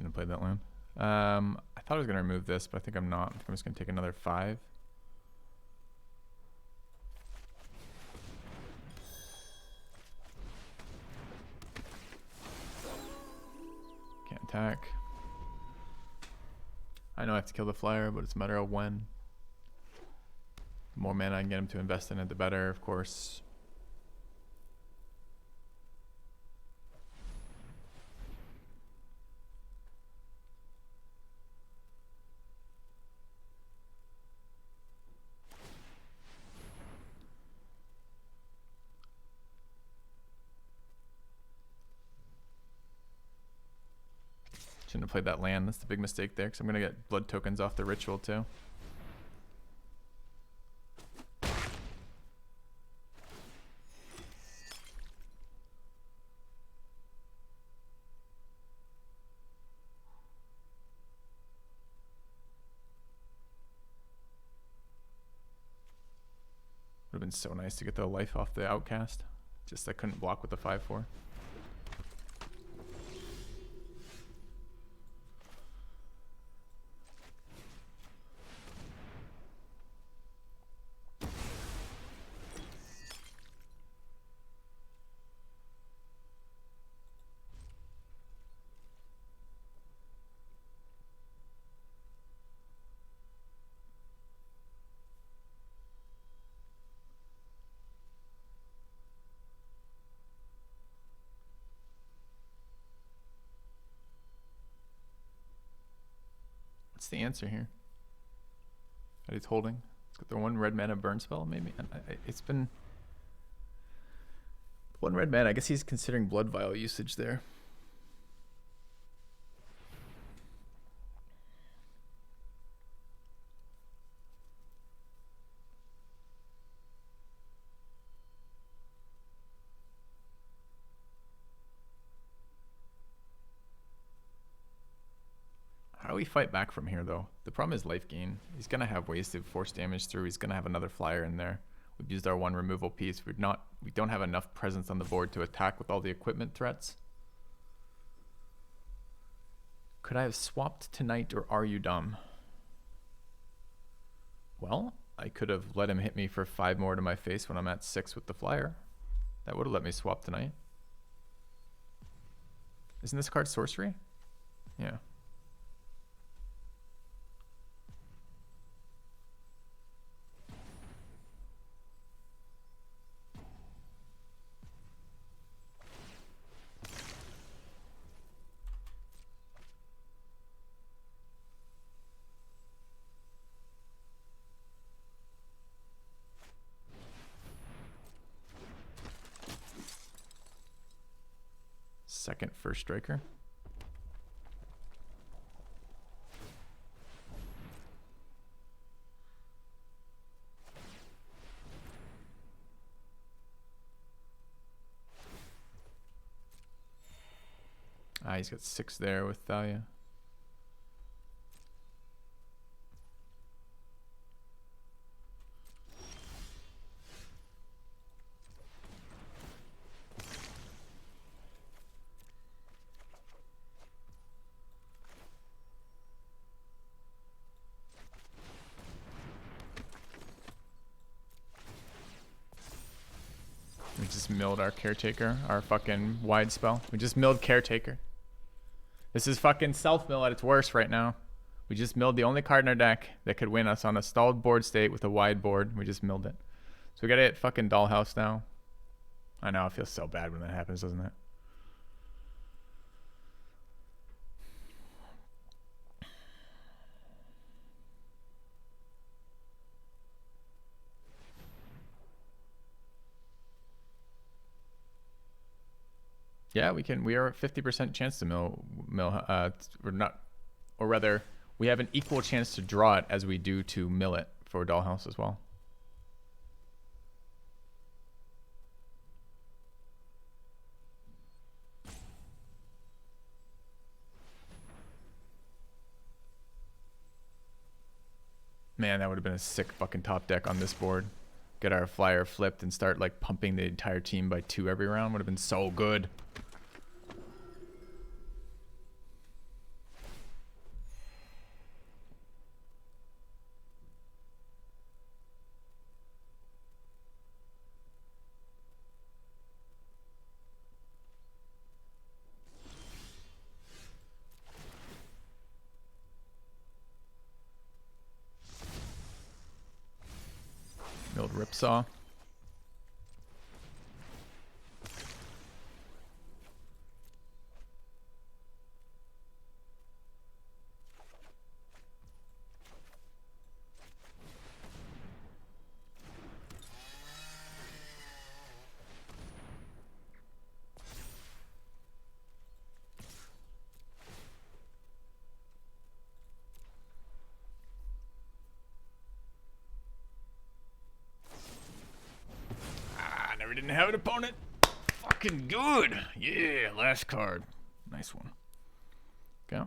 S1: Shouldn't have played that land. I thought I was going to remove this, but I think I'm not. I think I'm just going to take another 5. Can't attack. I know I have to kill the flyer, but it's a matter of when. The more mana I can get him to invest in it, the better, of course. Shouldn't have played that land. That's the big mistake there, because I'm going to get blood tokens off the ritual too. Would have been so nice to get the life off the outcast. Just I couldn't block with the 5/4. What's the answer here? That he's holding. It's got the 1 red mana burn spell, maybe. And it's been 1 red mana. I guess he's considering blood vial usage there. How do we fight back from here, though? The problem is life gain. He's going to have ways to force damage through. He's going to have another flyer in there. We've used our 1 removal piece. We don't have enough presence on the board to attack with all the equipment threats. Could I have swapped tonight, or are you dumb? Well, I could have let him hit me for 5 more to my face when I'm at 6 with the flyer. That would have let me swap tonight. Isn't this card sorcery? Yeah. Second first striker. Ah, he's got 6 there with Thalia. We just milled our caretaker, our fucking wide spell. We just milled caretaker. This is fucking self-mill at its worst right now. We just milled the only card in our deck that could win us on a stalled board state with a wide board. We just milled it. So we gotta hit fucking Dollhouse now. I know, it feels so bad when that happens, doesn't it? Yeah, we can. We are at 50% chance to mill. Or not, or rather, we have an equal chance to draw it as we do to mill it for Dollhouse as well. Man, that would have been a sick fucking top deck on this board. Get our flyer flipped and start like pumping the entire team by 2 every round. Would have been so good. Old Ripsaw. Never didn't have an opponent. Fucking good. Yeah, last card. Nice one. Okay.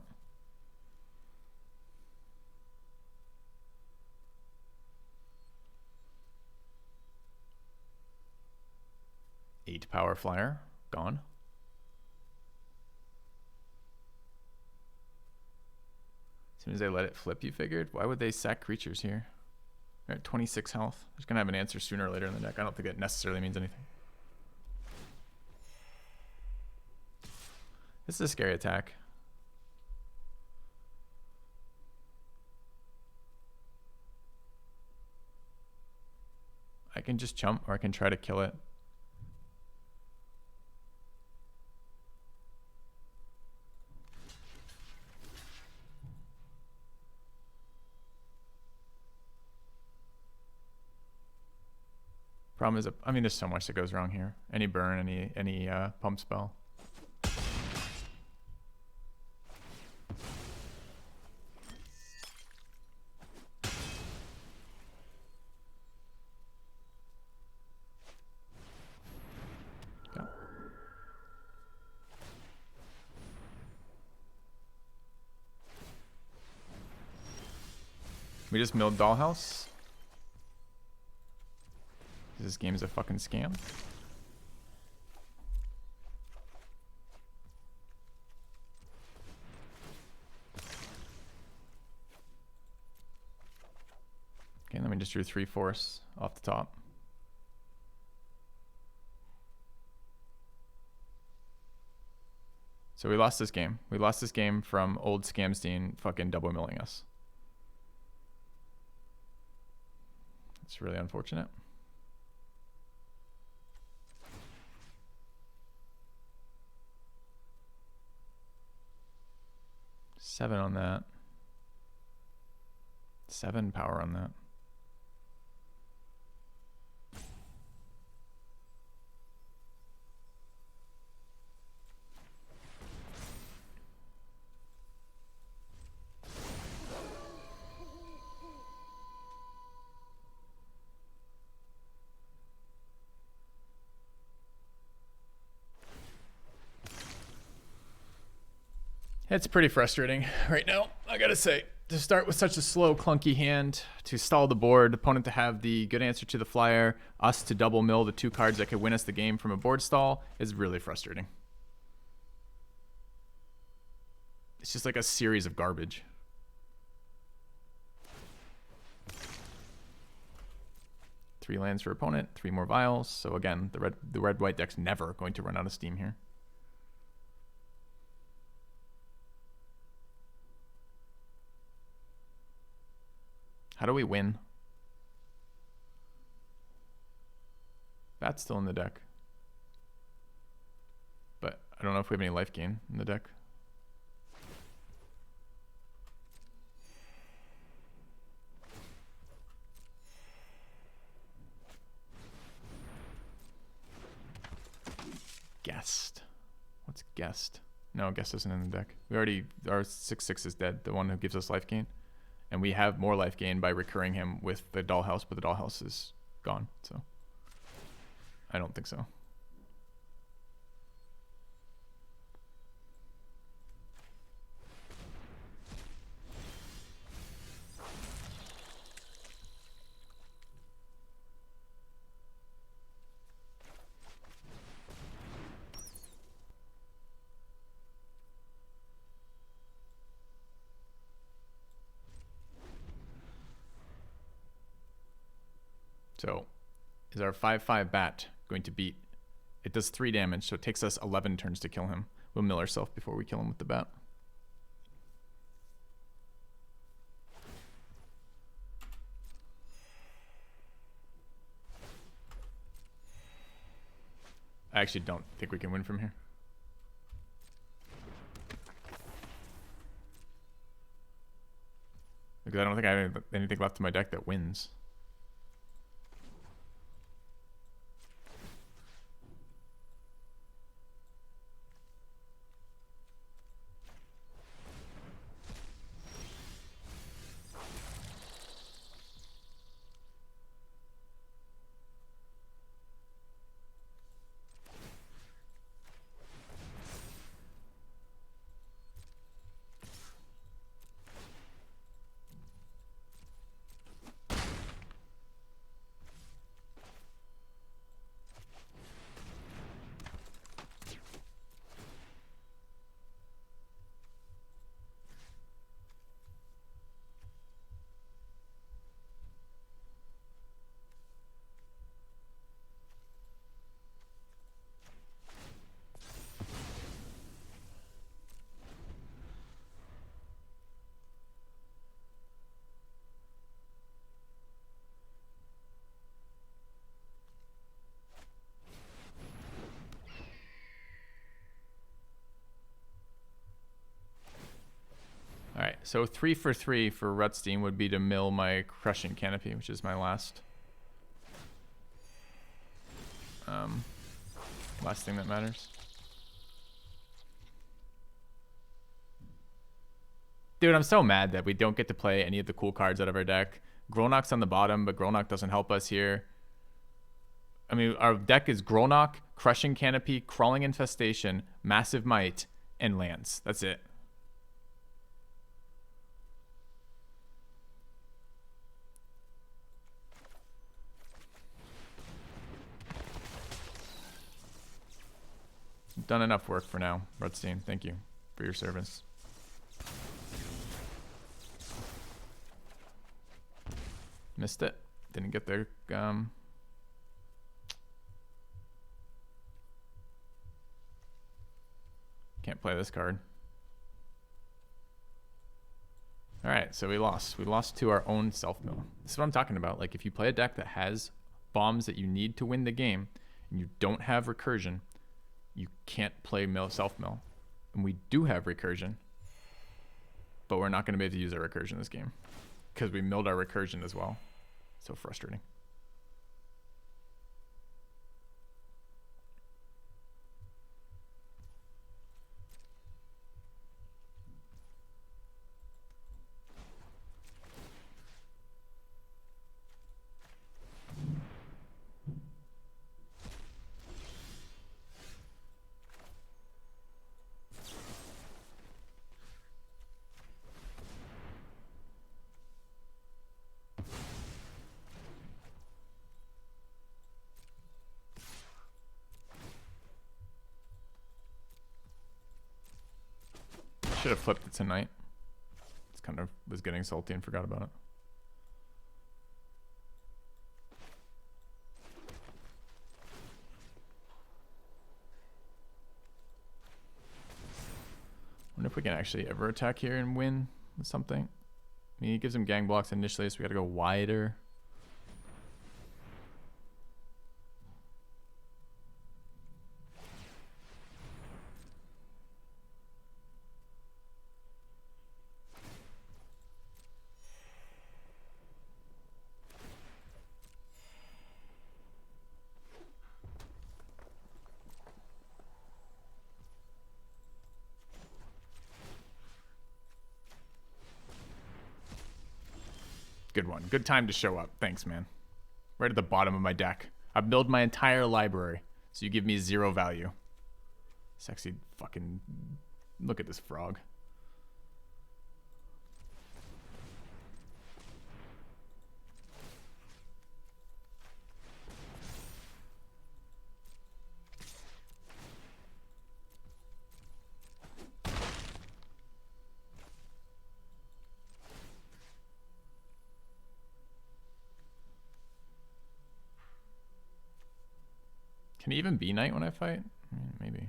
S1: Eight power flyer. Gone. As soon as they let it flip, you figured? Why would they sack creatures here? They're at 26 health. They're going to have an answer sooner or later in the deck. I don't think that necessarily means anything. This is a scary attack. I can just chump, or I can try to kill it. Problem is, I mean, there's so much that goes wrong here. Any burn, any pump spell. Okay. We just milled Dollhouse. This game is a fucking scam. Okay, then we just drew 3 force off the top. So we lost this game. We lost this game from old Scamstein fucking double milling us. It's really unfortunate. Seven on that. 7 power on that. It's pretty frustrating right now, I gotta say. To start with such a slow, clunky hand, to stall the board, opponent to have the good answer to the flyer, us to double mill the 2 cards that could win us the game from a board stall is really frustrating. It's just like a series of garbage. Three lands for opponent, 3 more vials. So again, the red-white deck's never going to run out of steam here. How do we win? Bat's still in the deck. But I don't know if we have any life gain in the deck. Guest. What's guest? No, guest isn't in the deck. We already, our 6/6 is dead, the one who gives us life gain. And we have more life gain by recurring him with the dollhouse, but the dollhouse is gone, so I don't think so. So is our 5/5 bat going to beat? It does 3 damage, so it takes us 11 turns to kill him. We'll mill ourselves before we kill him with the bat. actually don't think we can win from here. Because I don't think I have anything left in my deck that wins. Alright, so 3 for 3 for Rutstein would be to mill my Crushing Canopy, which is my last thing that matters. Dude, I'm so mad that we don't get to play any of the cool cards out of our deck. Gronok's on the bottom, but Gronok doesn't help us here. I mean, our deck is Gronok, Crushing Canopy, Crawling Infestation, Massive Might, and lands. That's it. Done enough work for now, Rutstein. Thank you for your service. Missed it. Didn't get there. Can't play this card. Alright, so we lost. We lost to our own self-mill. This is what I'm talking about. Like, if you play a deck that has bombs that you need to win the game, and you don't have recursion, you can't play self-mill. And we do have recursion, but we're not going to be able to use our recursion this game because we milled our recursion as well. So frustrating. Should have flipped it tonight. It's kind of was getting salty and forgot about it. Wonder if we can actually ever attack here and win with something. I mean, he gives him gang blocks initially, so we gotta go wider. Good one. Good time to show up. Thanks, man. Right at the bottom of my deck. I've built my entire library, so you give me 0 value. Sexy fucking... Look at this frog. Can he even be knight when I fight? I mean, maybe.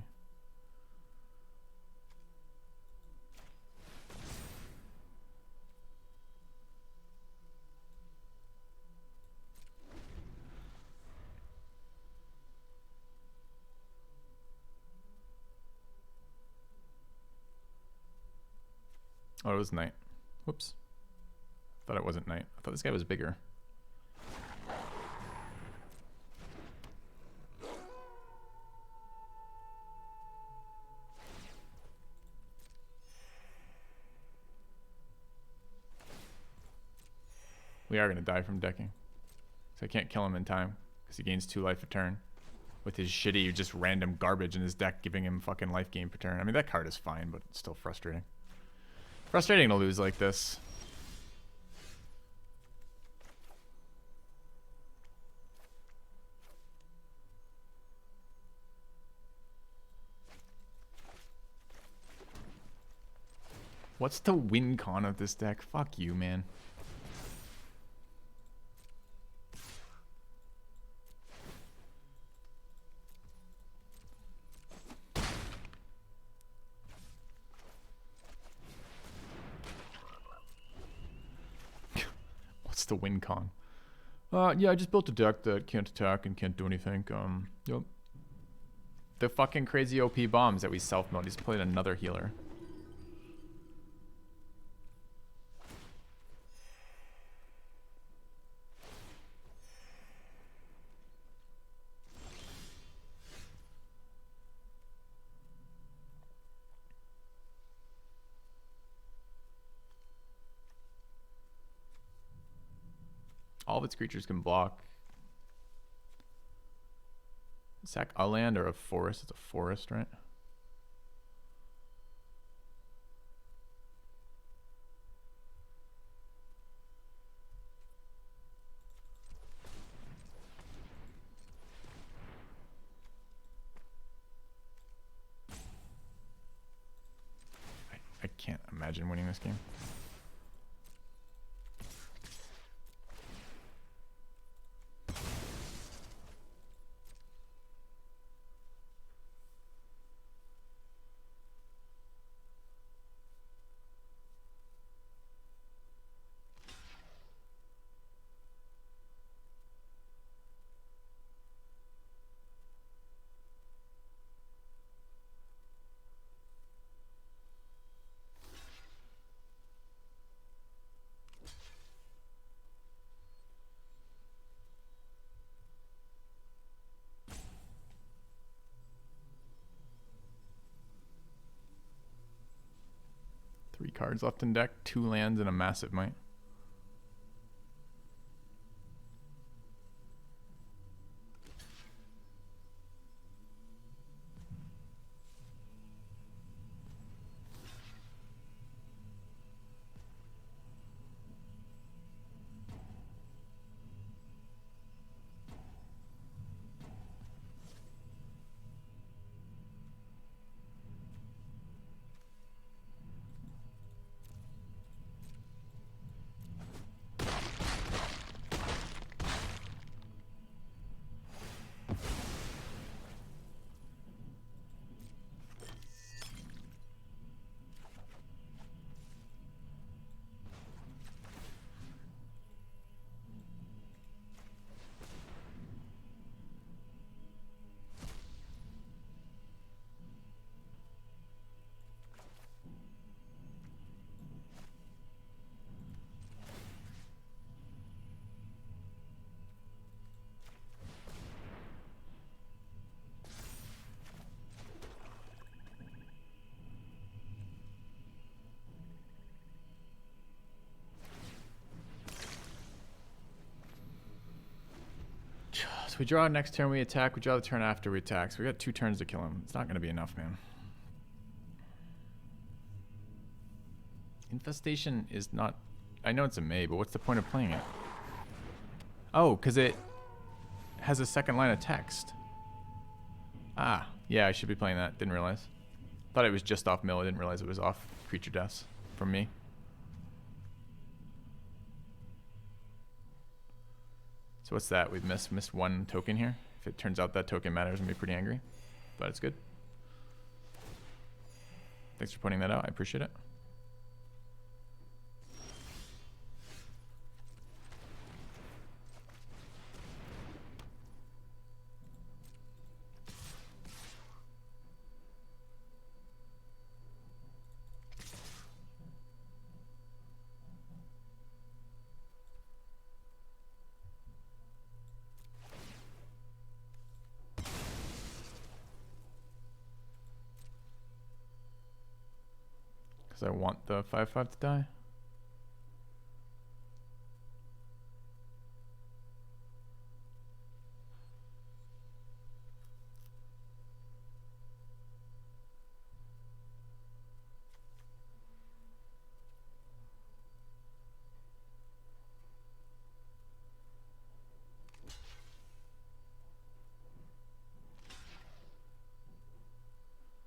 S1: Oh, it was night. Whoops. Thought it wasn't night. I thought this guy was bigger. We are going to die from decking. So I can't kill him in time because he gains 2 life a turn with his shitty just random garbage in his deck giving him fucking life gain per turn. I mean, that card is fine, but it's still frustrating. Frustrating to lose like this. What's the win con of this deck? Fuck you, man. What's the win con? Yeah, I just built a deck that can't attack and can't do anything. Yep. The fucking crazy OP bombs that we self-milled. He's played another healer. All of its creatures can block. Sack a land or a forest? It's a forest, right? I can't imagine winning this game. Three cards left in deck, 2 lands and a massive might. So we draw next turn, we attack. We draw the turn after we attack. So we got 2 turns to kill him. It's not going to be enough, man. Infestation is not... I know it's a May, but what's the point of playing it? Oh, because it has a second line of text. Ah, yeah, I should be playing that. Didn't realize. Thought it was just off mill. I didn't realize it was off creature deaths from me. So what's that? We've missed 1 token here. If it turns out that token matters, I'm going to be pretty angry. But it's good. Thanks for pointing that out. I appreciate it. Because I want the 5/5 to die.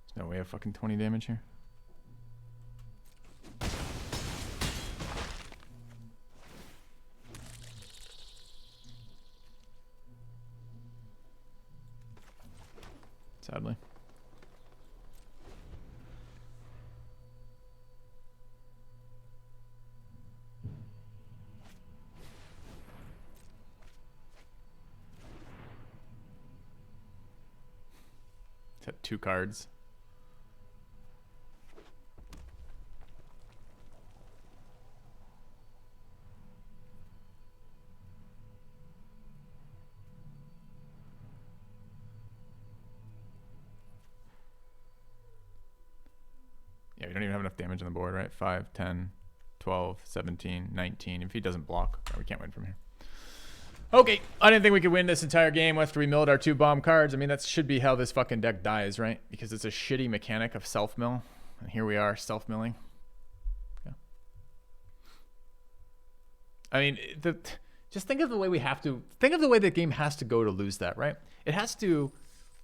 S1: There's no way of fucking 20 damage here. Sadly. It's at 2 cards. Yeah, we don't even have enough damage on the board, right? 5, 10, 12, 17, 19. If he doesn't block, we can't win from here. Okay, I didn't think we could win this entire game after we milled our 2 bomb cards. I mean, that should be how this fucking deck dies, right? Because it's a shitty mechanic of self-mill. And here we are, self-milling. Yeah. I mean, just think of the way we have to... Think of the way the game has to go to lose that, right? It has to...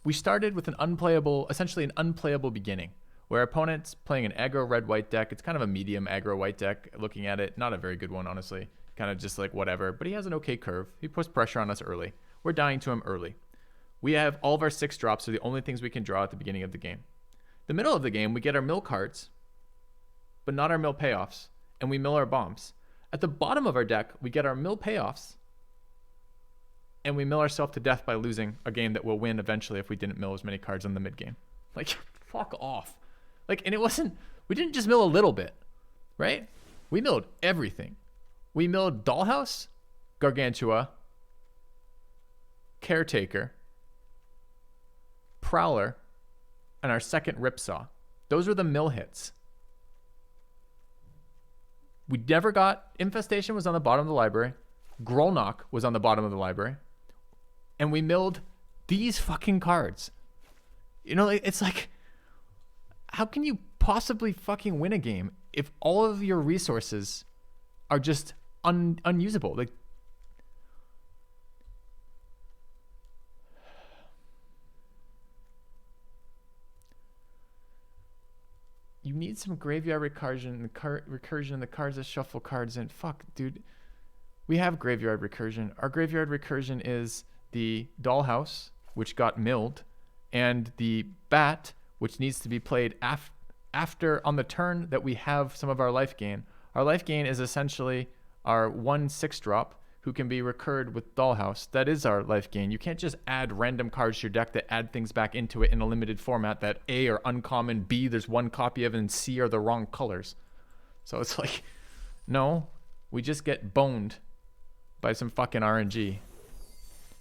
S1: We started with an unplayable... Essentially an unplayable beginning. Where opponent's playing an aggro red-white deck. It's kind of a medium aggro-white deck, looking at it. Not a very good one, honestly. Kind of just like whatever. But he has an okay curve. He puts pressure on us early. We're dying to him early. We have all of our 6 drops are the only things we can draw at the beginning of the game. The middle of the game, we get our mill cards, but not our mill payoffs. And we mill our bombs. At the bottom of our deck, we get our mill payoffs, and we mill ourselves to death by losing a game that we'll win eventually if we didn't mill as many cards in the mid-game. Like, fuck off. Like, and it wasn't, we didn't just mill a little bit, right? We milled everything. We milled Dollhouse, Gargantua, Caretaker, Prowler, and our second Ripsaw. Those were the mill hits. We never got, Infestation was on the bottom of the library, Grolnok was on the bottom of the library, and we milled these fucking cards. You know, it's like, how can you possibly fucking win a game if all of your resources are just unusable? Like, you need some graveyard recursion. Recursion, the cards that shuffle cards in. Fuck, dude. We have graveyard recursion. Our graveyard recursion is the Dollhouse, which got milled, and the Bat, which needs to be played after on the turn that we have some of our life gain. Our life gain is essentially our 1/6 drop who can be recurred with Dollhouse. That is our life gain. You can't just add random cards to your deck that add things back into it in a limited format that A are uncommon, B there's one copy of it, and C are the wrong colors. So it's like, no, we just get boned by some fucking RNG.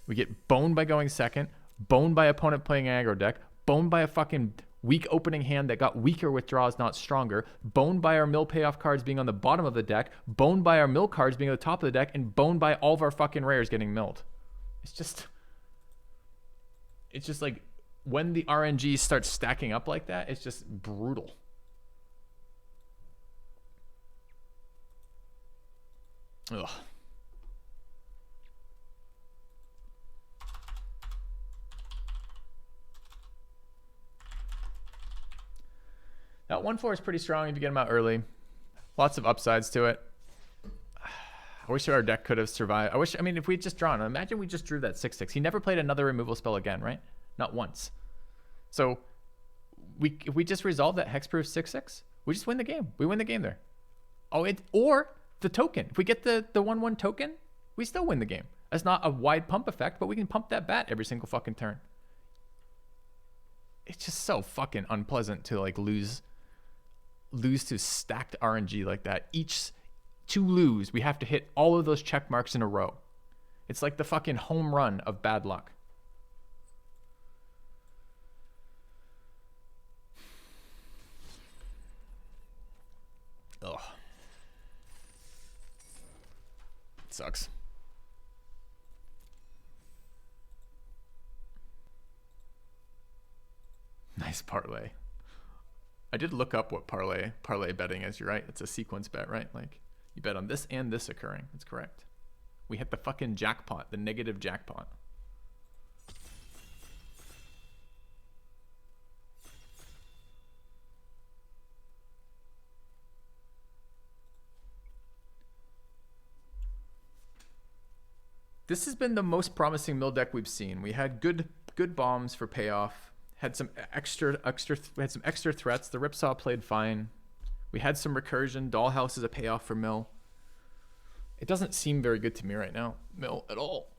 S1: We get boned by going second, boned by opponent playing aggro deck, boned by a fucking weak opening hand that got weaker with draws, not stronger, boned by our mill payoff cards being on the bottom of the deck, boned by our mill cards being at the top of the deck, and boned by all of our fucking rares getting milled. It's just like, when the RNG starts stacking up like that, it's just brutal. Ugh. That 1/4 is pretty strong if you get him out early. Lots of upsides to it. I wish our deck could have survived. I mean, if we had just drawn, imagine we just drew that 6/6. He never played another removal spell again, right? Not once. So if we just resolve that hexproof 6/6, we just win the game. We win the game there. Or the token. If we get the 1/1 token, we still win the game. That's not a wide pump effect, but we can pump that bat every single fucking turn. It's just so fucking unpleasant to like lose to stacked RNG like that. To lose, we have to hit all of those check marks in a row. It's like the fucking home run of bad luck. Ugh. It sucks. Nice parlay. I did look up what parlay betting is. You're right. It's a sequence bet, right? Like you bet on this and this occurring. That's correct. We hit the fucking jackpot, the negative jackpot. This has been the most promising mill deck we've seen. We had good bombs for payoff. Had some extra threats. The Ripsaw played fine. We had some recursion. Dollhouse is a payoff for mill. It doesn't seem very good to me right now, mill, at all.